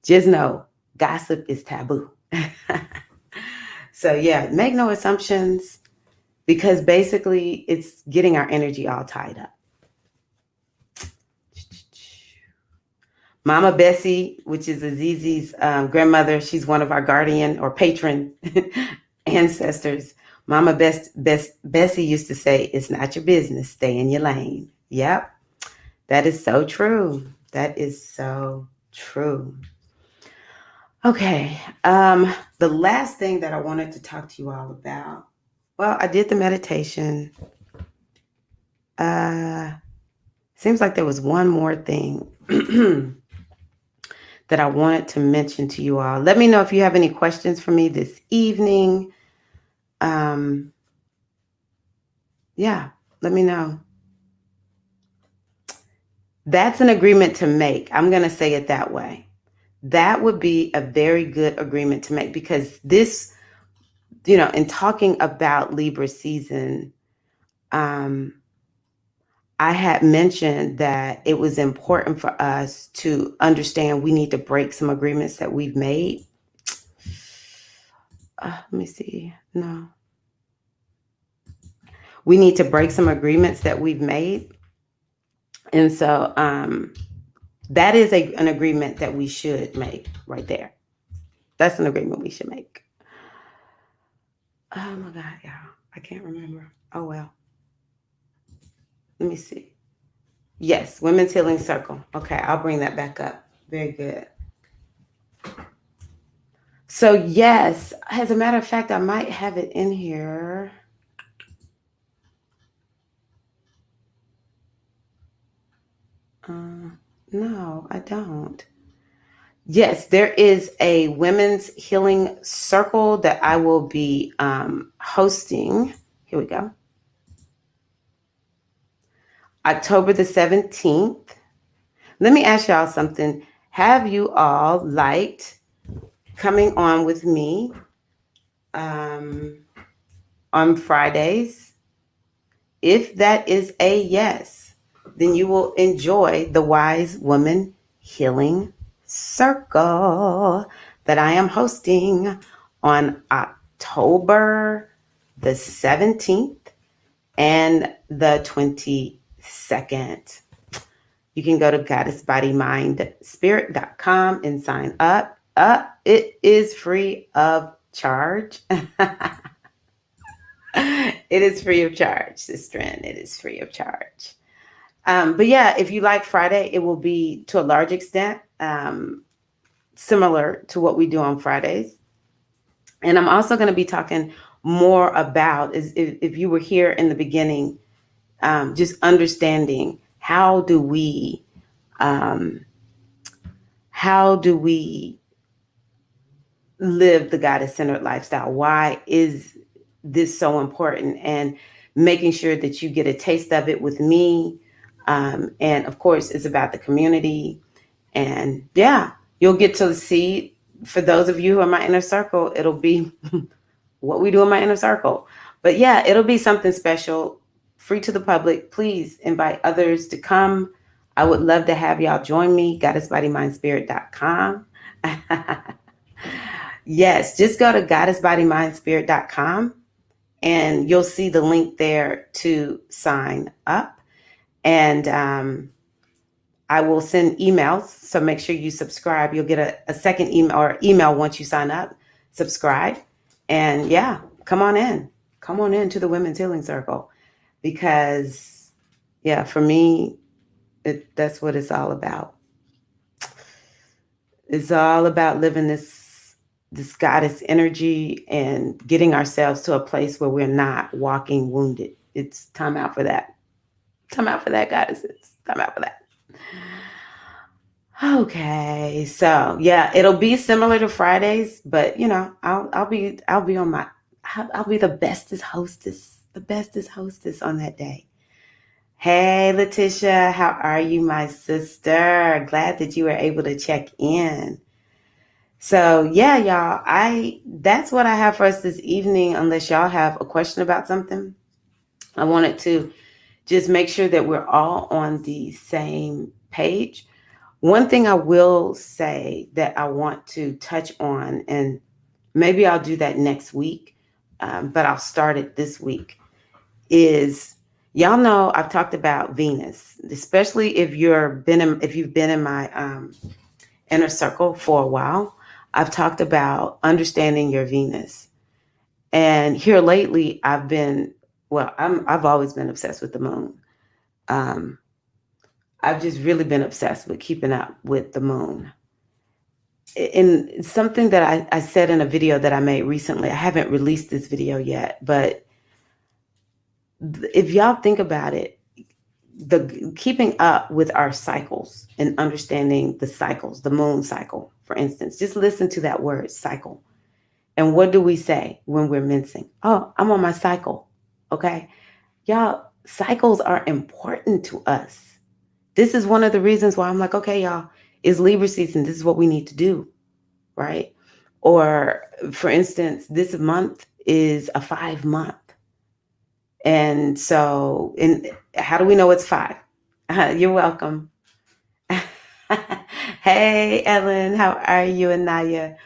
Speaker 1: just know gossip is taboo. So yeah, make no assumptions, because basically it's getting our energy all tied up. Mama Bessie, which is Azizi's grandmother, she's one of our guardian or patron ancestors. Mama Bessie used to say, it's not your business, stay in your lane. Yep, that is so true. That is so true. Okay, the last thing that I wanted to talk to you all about, well, I did the meditation. Seems like there was one more thing that I wanted to mention to you all. Let me know if you have any questions for me this evening. Yeah, let me know. That's an agreement to make. I'm going to say it that way. That would be a very good agreement to make, because this, in talking about Libra season, I had mentioned that it was important for us to understand we need to break some agreements that we've made. Let me see. No. We need to break some agreements that we've made. And so that is an agreement that we should make right there. That's an agreement we should make. Oh my God, y'all. I can't remember. Oh, well. Let me see. Yes, Women's Healing Circle. Okay, I'll bring that back up. Very good. So yes, as a matter of fact, I might have it in here. No, I don't. Yes, there is a Women's Healing Circle that I will be hosting. Here we go. October the 17th. Let me ask y'all something. Have you all liked coming on with me on Fridays? If that is a yes, then you will enjoy the Wise Woman Healing Circle that I am hosting on October the 17th and the 22nd. You can go to goddessbodymindspirit.com and sign up. It is free of charge. It is free of charge, Sister Ann. It is free of charge. But yeah, if you like Friday, it will be to a large extent similar to what we do on Fridays. And I'm also going to be talking more about, if you were here in the beginning, just understanding um, how do we live the goddess-centered lifestyle? Why is this so important? And making sure that you get a taste of it with me. And of course, it's about the community. And yeah, you'll get to see, for those of you who are my inner circle, it'll be what we do in my inner circle. But yeah, it'll be something special, free to the public. Please invite others to come. I would love to have y'all join me, goddessbodymindspirit.com. Yes, just go to goddessbodymindspirit.com and you'll see the link there to sign up. And I will send emails. So make sure you subscribe. You'll get a second email once you sign up, subscribe. And yeah, come on in. Come on in to the Women's Healing Circle. Because yeah, for me, that's what it's all about. It's all about living this goddess energy and getting ourselves to a place where we're not walking wounded. It's time out for that. Time out for that, goddesses. Time out for that. Okay, so yeah, it'll be similar to Fridays, but you know, I'll be on my I'll be the bestest hostess on that day. Hey, Letitia, how are you, my sister? Glad that you were able to check in. So yeah, y'all, that's what I have for us this evening. Unless y'all have a question about something, I wanted to just make sure that we're all on the same page. One thing I will say that I want to touch on, and maybe I'll do that next week, but I'll start it this week, is y'all know I've talked about Venus, especially if you've been in my inner circle for a while. I've talked about understanding your Venus, and here lately I've always been obsessed with the moon. Um, I've just really been obsessed with keeping up with the moon. And something that I said in a video that I made recently, I haven't released this video yet, but if y'all think about it, the keeping up with our cycles and understanding the cycles, the moon cycle, for instance, just listen to that word, cycle. And what do we say when we're mincing? Oh, I'm on my cycle. Okay. Y'all, cycles are important to us. This is one of the reasons why I'm like, okay, y'all, it's Libra season. This is what we need to do. Right? Or for instance, this month is a 5-month. And so, how do we know it's 5? You're welcome. Hey, Ellen, how are you? Anaya?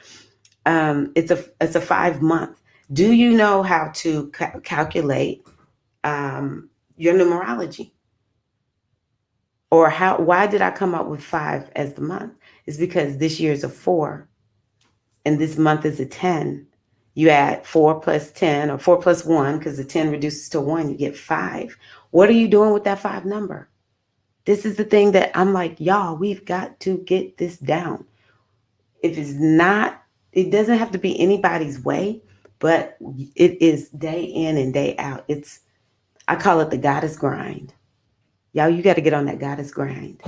Speaker 1: It's a 5-month. Do you know how to calculate your numerology? Or why did I come up with 5 as the month? It's because this year is a 4 and this month is a 10. You add 4 plus 10 or 4 plus 1, because the 10 reduces to 1, you get 5. What are you doing with that 5 number? This is the thing that I'm like, y'all, we've got to get this down. If it's not, it doesn't have to be anybody's way, but it is day in and day out. I call it the goddess grind. Y'all, you got to get on that goddess grind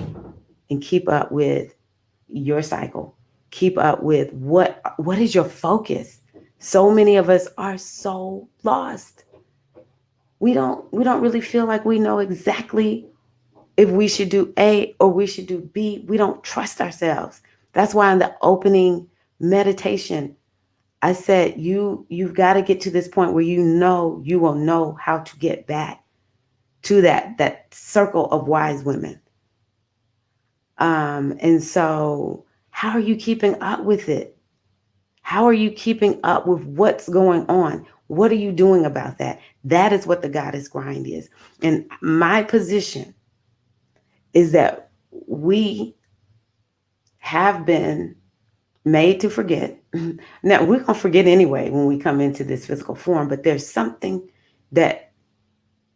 Speaker 1: and keep up with your cycle. Keep up with what is your focus. So many of us are so lost. We don't really feel like we know exactly if we should do A or we should do B. We don't trust ourselves. That's why in the opening meditation, I said you've got to get to this point where you will know how to get back to that circle of wise women. And so how are you keeping up with it? How are you keeping up with what's going on? What are you doing about that? That is what the goddess grind is. And my position is that we have been made to forget. Now, we're going to forget anyway when we come into this physical form, but there's something that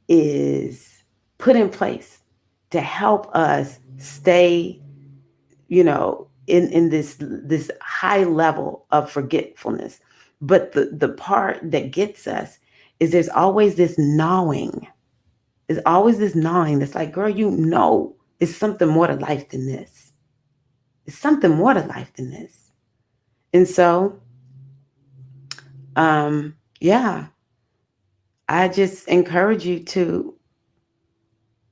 Speaker 1: is put in place to help us stay, in this high level of forgetfulness. But the part that gets us is there's always this gnawing It's always this gnawing that's like, girl, you know, it's something more to life than this. It's something more to life than this. And so, yeah, I just encourage you to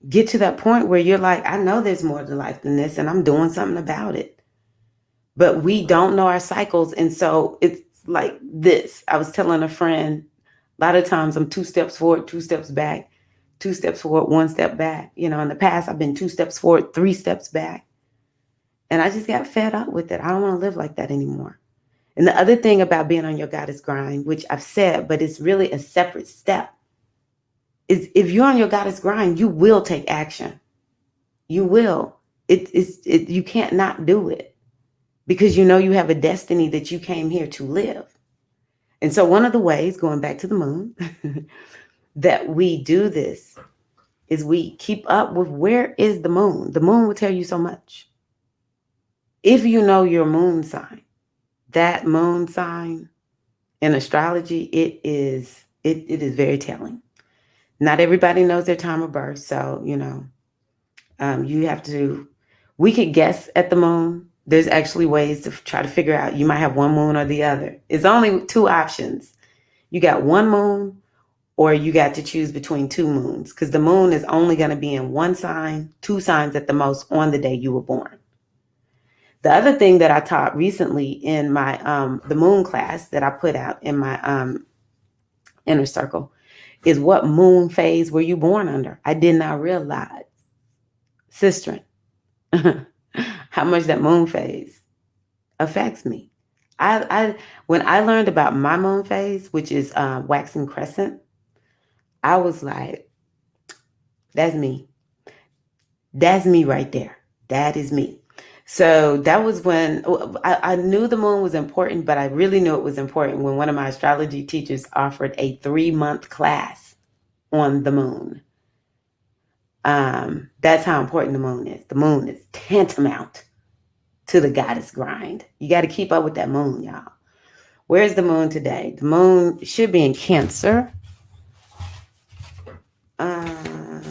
Speaker 1: get to that point where you're like, I know there's more to life than this, and I'm doing something about it. But we don't know our cycles. And so it's like this. I was telling a friend, a lot of times I'm 2 steps forward, 2 steps back, 2 steps forward, 1 step back. You know, in the past, I've been 2 steps forward, 3 steps back. And I just got fed up with it. I don't want to live like that anymore. And the other thing about being on your goddess grind, which I've said, but it's really a separate step, is if you're on your goddess grind, you will take action. You will. You can't not do it because you know you have a destiny that you came here to live. And so one of the ways, going back to the moon, that we do this is we keep up with where is the moon. The moon will tell you so much. If you know your moon sign, that moon sign in astrology, it is very telling. Not everybody knows their time of birth, so you have to. We could guess at the moon. There's actually ways to try to figure out. You might have one moon or the other. It's only 2 options. You got one moon, or you got to choose between 2 moons, because the moon is only going to be in one sign, 2 signs at the most on the day you were born. The other thing that I taught recently in my the moon class that I put out in my inner circle is what moon phase were you born under? I did not realize, sister, how much that moon phase affects me. I when I learned about my moon phase, which is waxing crescent, I was like, that's me. That's me right there. That is me. So that was when I knew the moon was important, but I really knew it was important when one of my astrology teachers offered a 3-month class on the moon. That's how important the moon is. The moon is tantamount to the goddess grind. You got to keep up with that moon, y'all. Where's the moon today? The moon should be in Cancer. And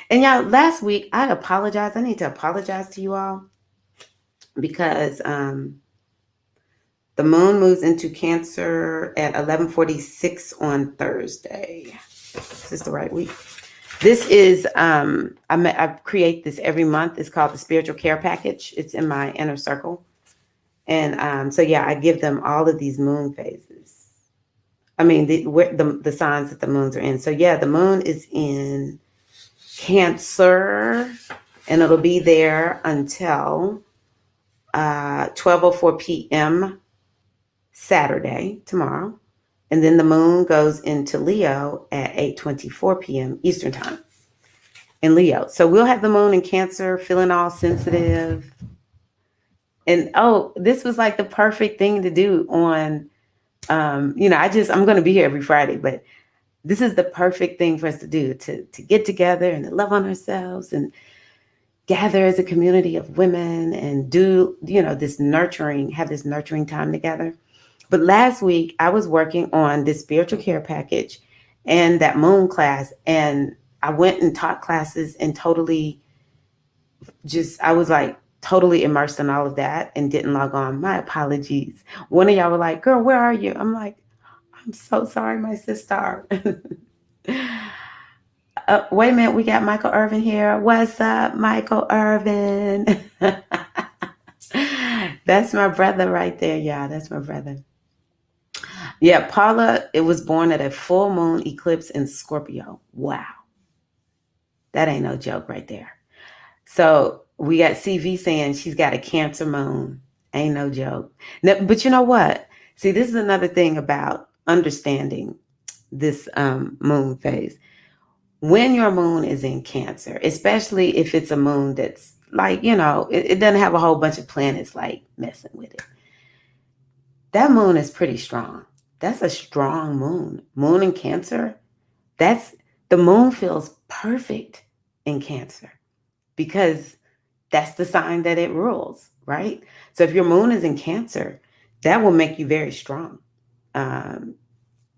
Speaker 1: y'all, last week, I apologize. I need to apologize to you all because the moon moves into Cancer at 11:46 on Thursday. Is this the right week? This is, I create this every month. It's called the Spiritual Care Package. It's in my inner circle. And so, yeah, I give them all of these moon phases. I mean, the signs that the moons are in. So, yeah, the moon is in Cancer, and it'll be there until 12:04 p.m. Saturday, tomorrow. And then the moon goes into Leo at 8:24 p.m. Eastern time in Leo. So we'll have the moon in Cancer, feeling all sensitive. And this was like the perfect thing to do on, I'm going to be here every Friday, but this is the perfect thing for us to do, to get together and to love on ourselves and gather as a community of women and do, have this nurturing time together. But last week I was working on this spiritual care package and that moon class, and I went and taught classes and I was like totally immersed in all of that and didn't log on. My apologies. One of y'all were like, girl, where are you? I'm like, I'm so sorry, my sister. Wait a minute, we got Michael Irvin here. What's up, Michael Irvin? That's my brother right there, y'all. That's my brother. Yeah, Paula, it was born at a full moon eclipse in Scorpio. Wow. That ain't no joke right there. So we got CV saying she's got a Cancer moon. Ain't no joke. Now, but you know what? See, this is another thing about understanding this moon phase. When your moon is in Cancer, especially if it's a moon that's like, it doesn't have a whole bunch of planets like messing with it. That moon is pretty strong. That's a strong moon. Moon in Cancer, the moon feels perfect in Cancer because that's the sign that it rules, right? So if your moon is in Cancer, that will make you very strong.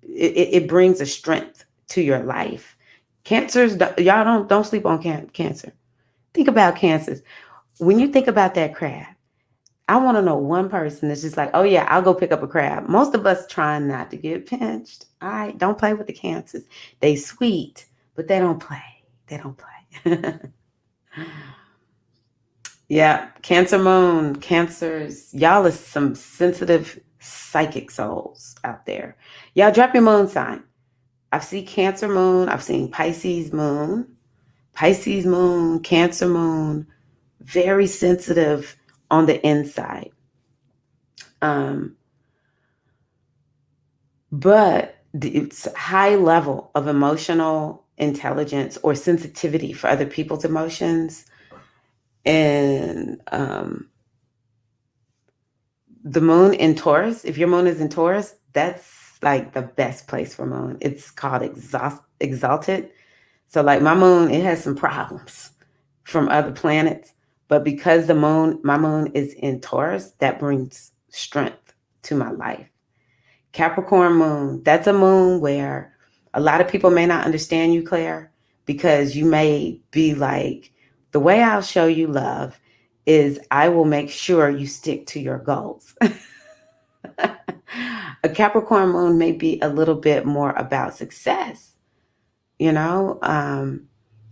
Speaker 1: It brings a strength to your life. Cancers, y'all don't sleep on cancer. Think about cancers. When you think about that crab, I want to know one person that's just like, oh yeah, I'll go pick up a crab. Most of us trying not to get pinched. All right, don't play with the cancers. They sweet, but they don't play. They don't play. Yeah, Cancer moon, cancers. Y'all are some sensitive psychic souls out there. Y'all drop your moon sign. I've seen Cancer moon. I've seen Pisces moon, Cancer moon. Very sensitive on the inside. Um, but it's high level of emotional intelligence or sensitivity for other people's emotions. And the moon in Taurus, if your moon is in Taurus, that's like the best place for moon. It's called exalted. So like my moon, it has some problems from other planets, but because my moon is in Taurus, that brings strength to my life. Capricorn moon, that's a moon where a lot of people may not understand you, Claire, because you may be like, the way I'll show you love is I will make sure you stick to your goals. A Capricorn moon may be a little bit more about success, you know?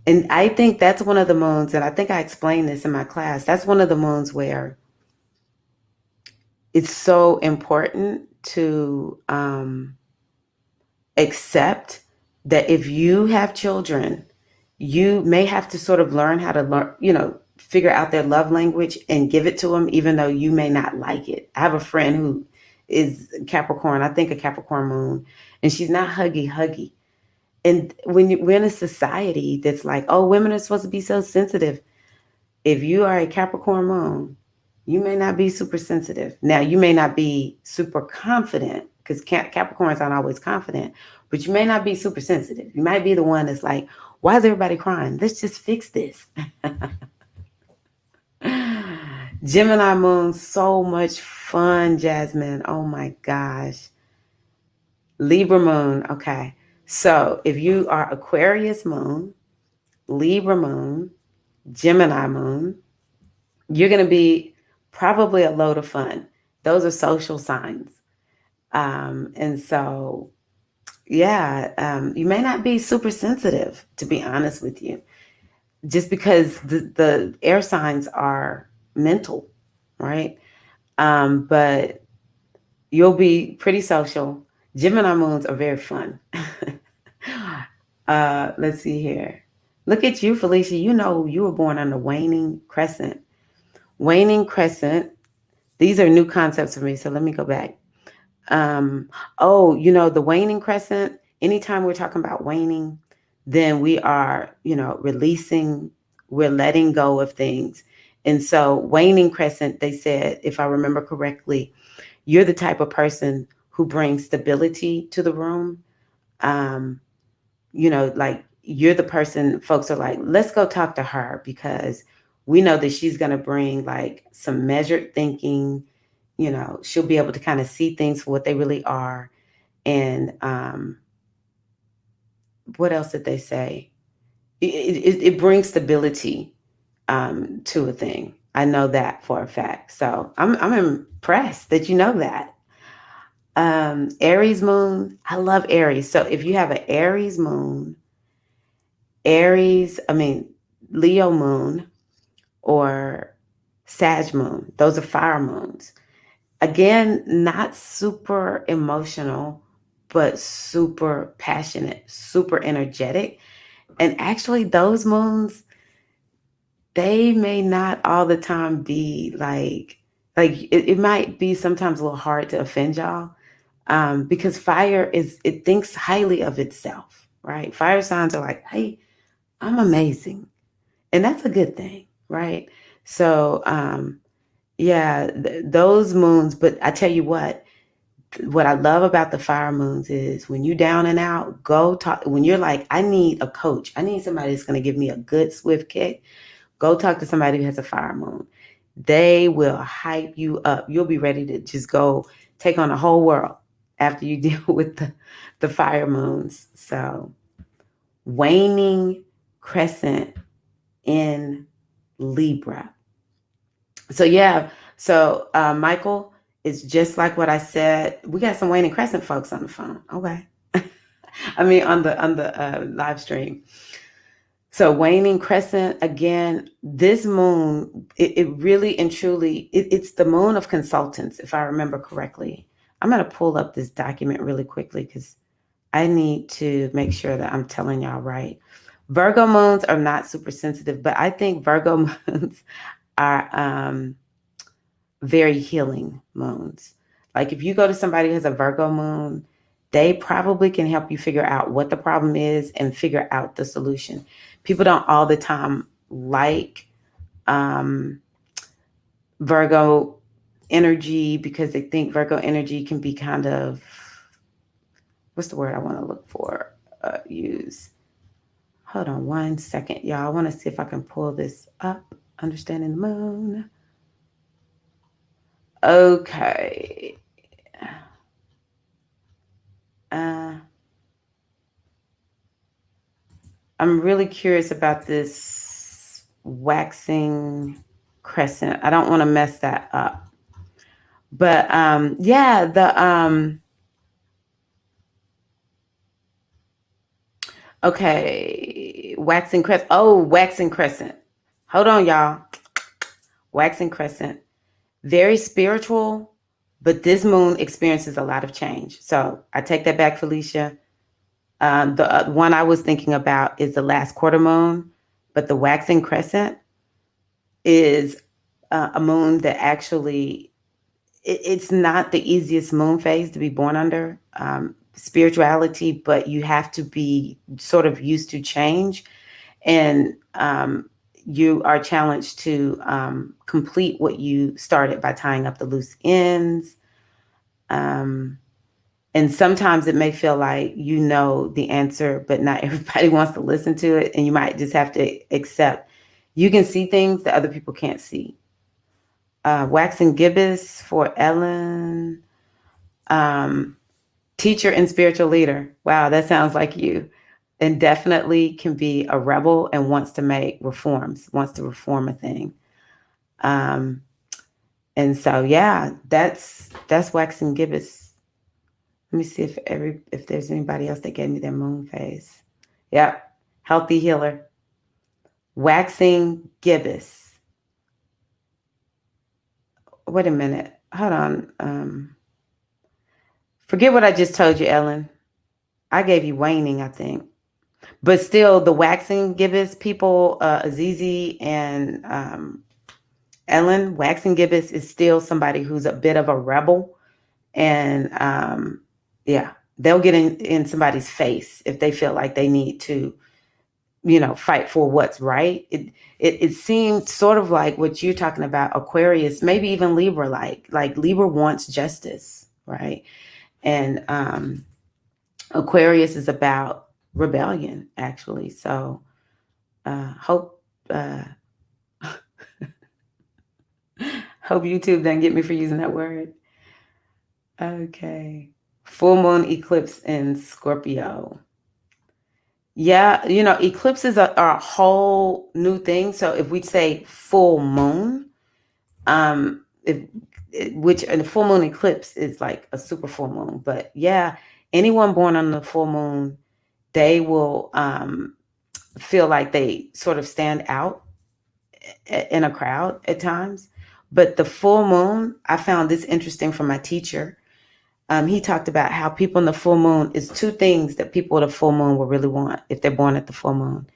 Speaker 1: And I think that's one of the moons, and I think I explained this in my class. That's one of the moons where it's so important to accept that if you have children, you may have to sort of learn how to figure out their love language and give it to them, even though you may not like it. I have a friend who is Capricorn, I think a Capricorn moon, and she's not huggy. And we're in a society that's like, oh, women are supposed to be so sensitive. If you are a Capricorn moon, you may not be super sensitive. Now, you may not be super confident because Capricorns aren't always confident, but you may not be super sensitive. You might be the one that's like, why is everybody crying? Let's just fix this. Gemini moon, so much fun, Jasmine. Oh my gosh. Libra moon. Okay. So if you are Aquarius moon, Libra moon, Gemini moon, you're going to be probably a load of fun. Those are social signs. And so, yeah, you may not be super sensitive, to be honest with you, just because the air signs are mental, right? But you'll be pretty social. Gemini moons are very fun. Let's see here. Look at you, Felicia. You know you were born on the waning crescent. Waning crescent. These are new concepts for me, so let me go back. The waning crescent, anytime we're talking about waning, then we are, releasing, we're letting go of things. And so waning crescent, they said, if I remember correctly, you're the type of person who brings stability to the room. Like you're the person folks are like, let's go talk to her because we know that she's going to bring like some measured thinking. She'll be able to kind of see things for what they really are. And what else did they say? It brings stability to a thing. I know that for a fact. So I'm impressed that you know that. Aries moon. I love Aries. So if you have an Aries moon, Leo moon or Sag moon, those are fire moons. Again, not super emotional, but super passionate, super energetic. And actually, those moons, they may not all the time be it might be sometimes a little hard to offend y'all. Because fire it thinks highly of itself, right? Fire signs are like, hey, I'm amazing. And that's a good thing, right? So, those moons, but I tell you what I love about the fire moons is when you down and out, go talk. When you're like, I need a coach, I need somebody that's going to give me a good swift kick. Go talk to somebody who has a fire moon. They will hype you up. You'll be ready to just go take on the whole world after you deal with the fire moons. So waning crescent in Libra. So yeah, so Michael, it's just like what I said. We got some waning crescent folks on the phone. Okay. I mean on the live stream. So waning crescent again, this moon, it really and truly, it's the moon of consultants, if I remember correctly. I'm going to pull up this document really quickly because I need to make sure that I'm telling y'all right. Virgo moons are not super sensitive, but I think Virgo moons are very healing moons. Like if you go to somebody who has a Virgo moon, they probably can help you figure out what the problem is and figure out the solution. People don't all the time like Virgo energy because they think Virgo energy can be kind of, what's the word I want to look for? Use. Hold on one second, y'all. I want to see if I can pull this up. Understanding the moon. Okay. I'm really curious about this waxing crescent. I don't want to mess that up. But yeah, the okay, waxing crescent. Oh, waxing crescent. Hold on, y'all. Waxing crescent. Very spiritual, but this moon experiences a lot of change. So I take that back, Felicia. The one I was thinking about is the last quarter moon, but the waxing crescent is a moon that actually it's not the easiest moon phase to be born under, spirituality, but you have to be sort of used to change, and you are challenged to complete what you started by tying up the loose ends. And sometimes it may feel like you know the answer, but not everybody wants to listen to it. And you might just have to accept you can see things that other people can't see. Waxing gibbous for Ellen. Teacher and spiritual leader. Wow, that sounds like you. And definitely can be a rebel and wants to make reforms, wants to reform a thing. And so yeah, that's waxing gibbous. Let me see if there's anybody else that gave me their moon phase. Yep. Healthy healer. Waxing gibbous. Wait a minute. Hold on. Forget what I just told you, Ellen. I gave you waning, I think. But still, the waxing gibbous people, Azizi and Ellen, waxing gibbous is still somebody who's a bit of a rebel. And yeah, they'll get in somebody's face if they feel like they need to, fight for what's right. It seemed sort of like what you're talking about, Aquarius, maybe even Libra, like Libra wants justice, right? And Aquarius is about rebellion, actually. So hope YouTube doesn't get me for using that word. Okay. Full moon eclipse in Scorpio. Yeah, eclipses are a whole new thing. So if we say full moon, which and the full moon eclipse is like a super full moon, but yeah, anyone born on the full moon, they will feel like they sort of stand out in a crowd at times. But the full moon, I found this interesting from my teacher. He talked about how people in the full moon is two things that people with a full moon will really want if they're born at the full moon.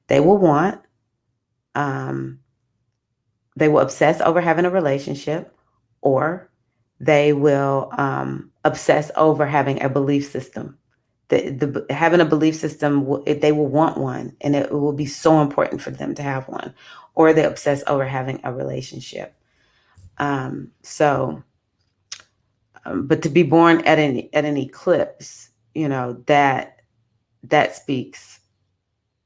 Speaker 1: They will want, they will obsess over having a relationship, or they will obsess over having a belief system. Having a belief system, they will want one, and it will be so important for them to have one, or they obsess over having a relationship. But to be born at an eclipse, that speaks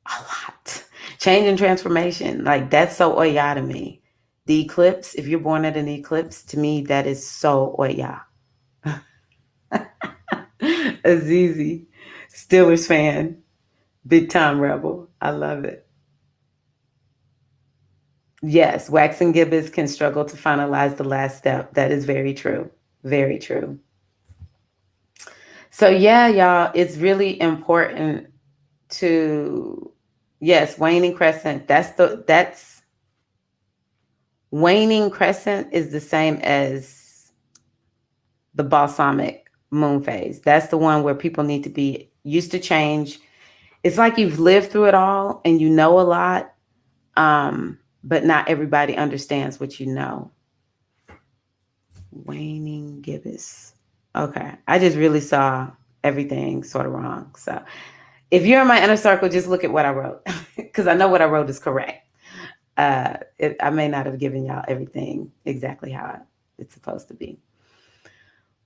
Speaker 1: a lot. Change and transformation, like that's so Oya to me. The eclipse, if you're born at an eclipse, to me that is so Oya. Azizi, Steelers fan. Big time rebel. I love it. Yes, waxing gibbous can struggle to finalize the last step. That is very true. Very true. So yeah, y'all, it's really important to, yes, waning crescent. That's waning crescent is the same as the balsamic moon phase. That's the one where people need to be used to change. It's like you've lived through it all and you know a lot, but not everybody understands what you know. Waning gibbous. Okay. I just really saw everything sort of wrong. So if you're in my inner circle, just look at what I wrote because I know what I wrote is correct. I may not have given y'all everything exactly how it's supposed to be.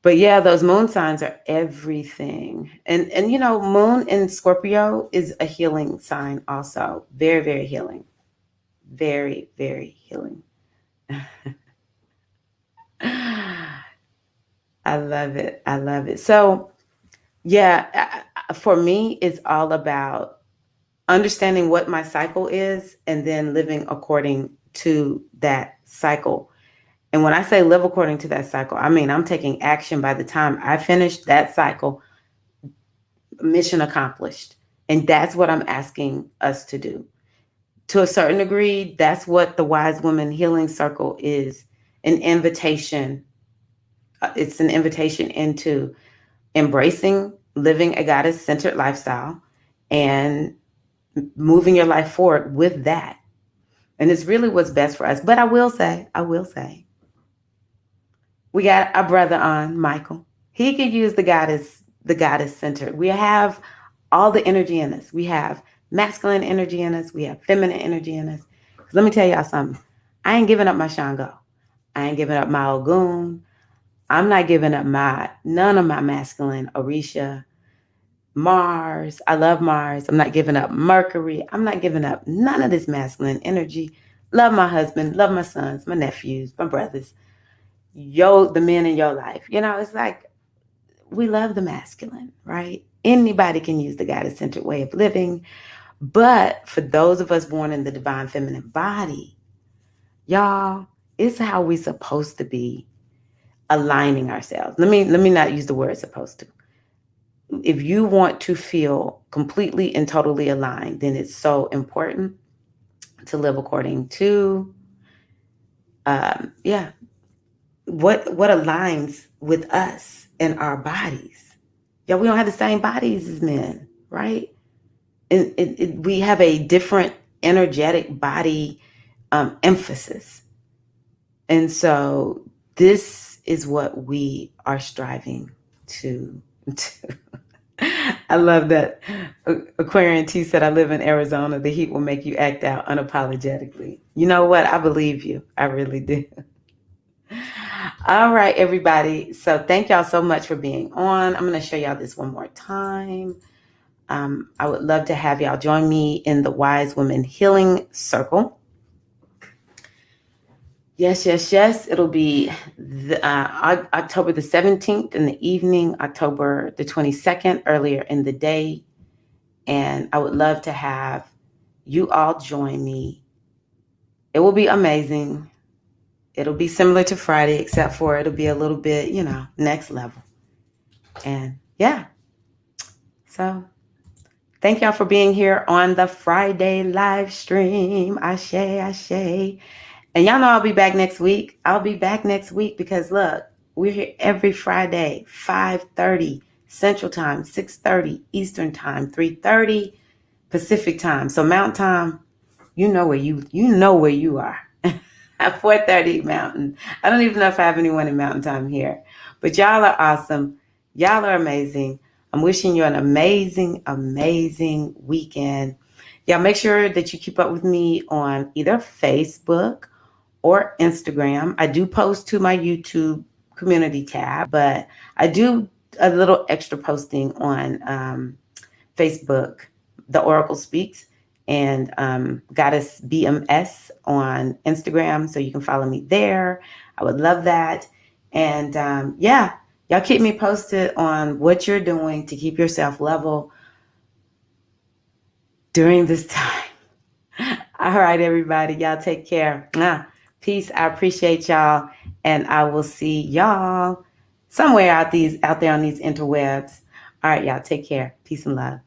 Speaker 1: But yeah, those moon signs are everything. And you know, moon in Scorpio is a healing sign also. Very, very healing. Very, very healing. I love it. I love it. So, yeah, for me, it's all about understanding what my cycle is and then living according to that cycle. And when I say live according to that cycle, I mean I'm taking action by the time I finish that cycle, mission accomplished. And that's what I'm asking us to do. To a certain degree, that's what the Wise Woman Healing Circle is, an invitation. It's an invitation into embracing living a goddess centered lifestyle and moving your life forward with that. And it's really what's best for us. But I will say, we got our brother on, Michael. He could use the goddess center. We have all the energy in us. We have masculine energy in us. We have feminine energy in us. 'Cause let me tell y'all something. I ain't giving up my Shango. I ain't giving up my Ogun. I'm not giving up none of my masculine Orisha, Mars. I love Mars. I'm not giving up Mercury. I'm not giving up none of this masculine energy. Love my husband, love my sons, my nephews, my brothers, the men in your life. You know, it's like we love the masculine, right? Anybody can use the goddess centered way of living. But for those of us born in the divine feminine body, y'all, it's how we supposed to be aligning ourselves. Let me not use the word supposed to. If you want to feel completely and totally aligned, then it's so important to live according to yeah, what aligns with us and our bodies. Yeah, we don't have the same bodies as men, right? And we have a different energetic body emphasis. And so this is what we are striving to. I love that. Aquarian T said, I live in Arizona. The heat will make you act out unapologetically. You know what? I believe you. I really do. All right, everybody. So thank y'all so much for being on. I'm going to show y'all this one more time. I would love to have y'all join me in the Wise Women Healing Circle. Yes, yes, yes. It'll be October the 17th in the evening, October the 22nd earlier in the day. And I would love to have you all join me. It will be amazing. It'll be similar to Friday, except for it'll be a little bit, next level. And yeah. So thank y'all for being here on the Friday live stream. Ashe, ashe. And y'all know I'll be back next week. I'll be back next week because look, we're here every Friday, 5:30 Central Time, 6:30 Eastern Time, 3:30 Pacific Time. So Mountain Time, you know where you are. At 4:30 Mountain. I don't even know if I have anyone in Mountain Time here. But y'all are awesome. Y'all are amazing. I'm wishing you an amazing, amazing weekend. Y'all make sure that you keep up with me on either Facebook or Instagram. I do post to my YouTube community tab, but I do a little extra posting on Facebook, The Oracle Speaks, and Goddess BMS on Instagram. So you can follow me there. I would love that. And yeah, y'all keep me posted on what you're doing to keep yourself level. during this time. All right, everybody. Y'all take care. Peace. I appreciate y'all. And I will see y'all somewhere out there on these interwebs. All right, y'all take care. Peace and love.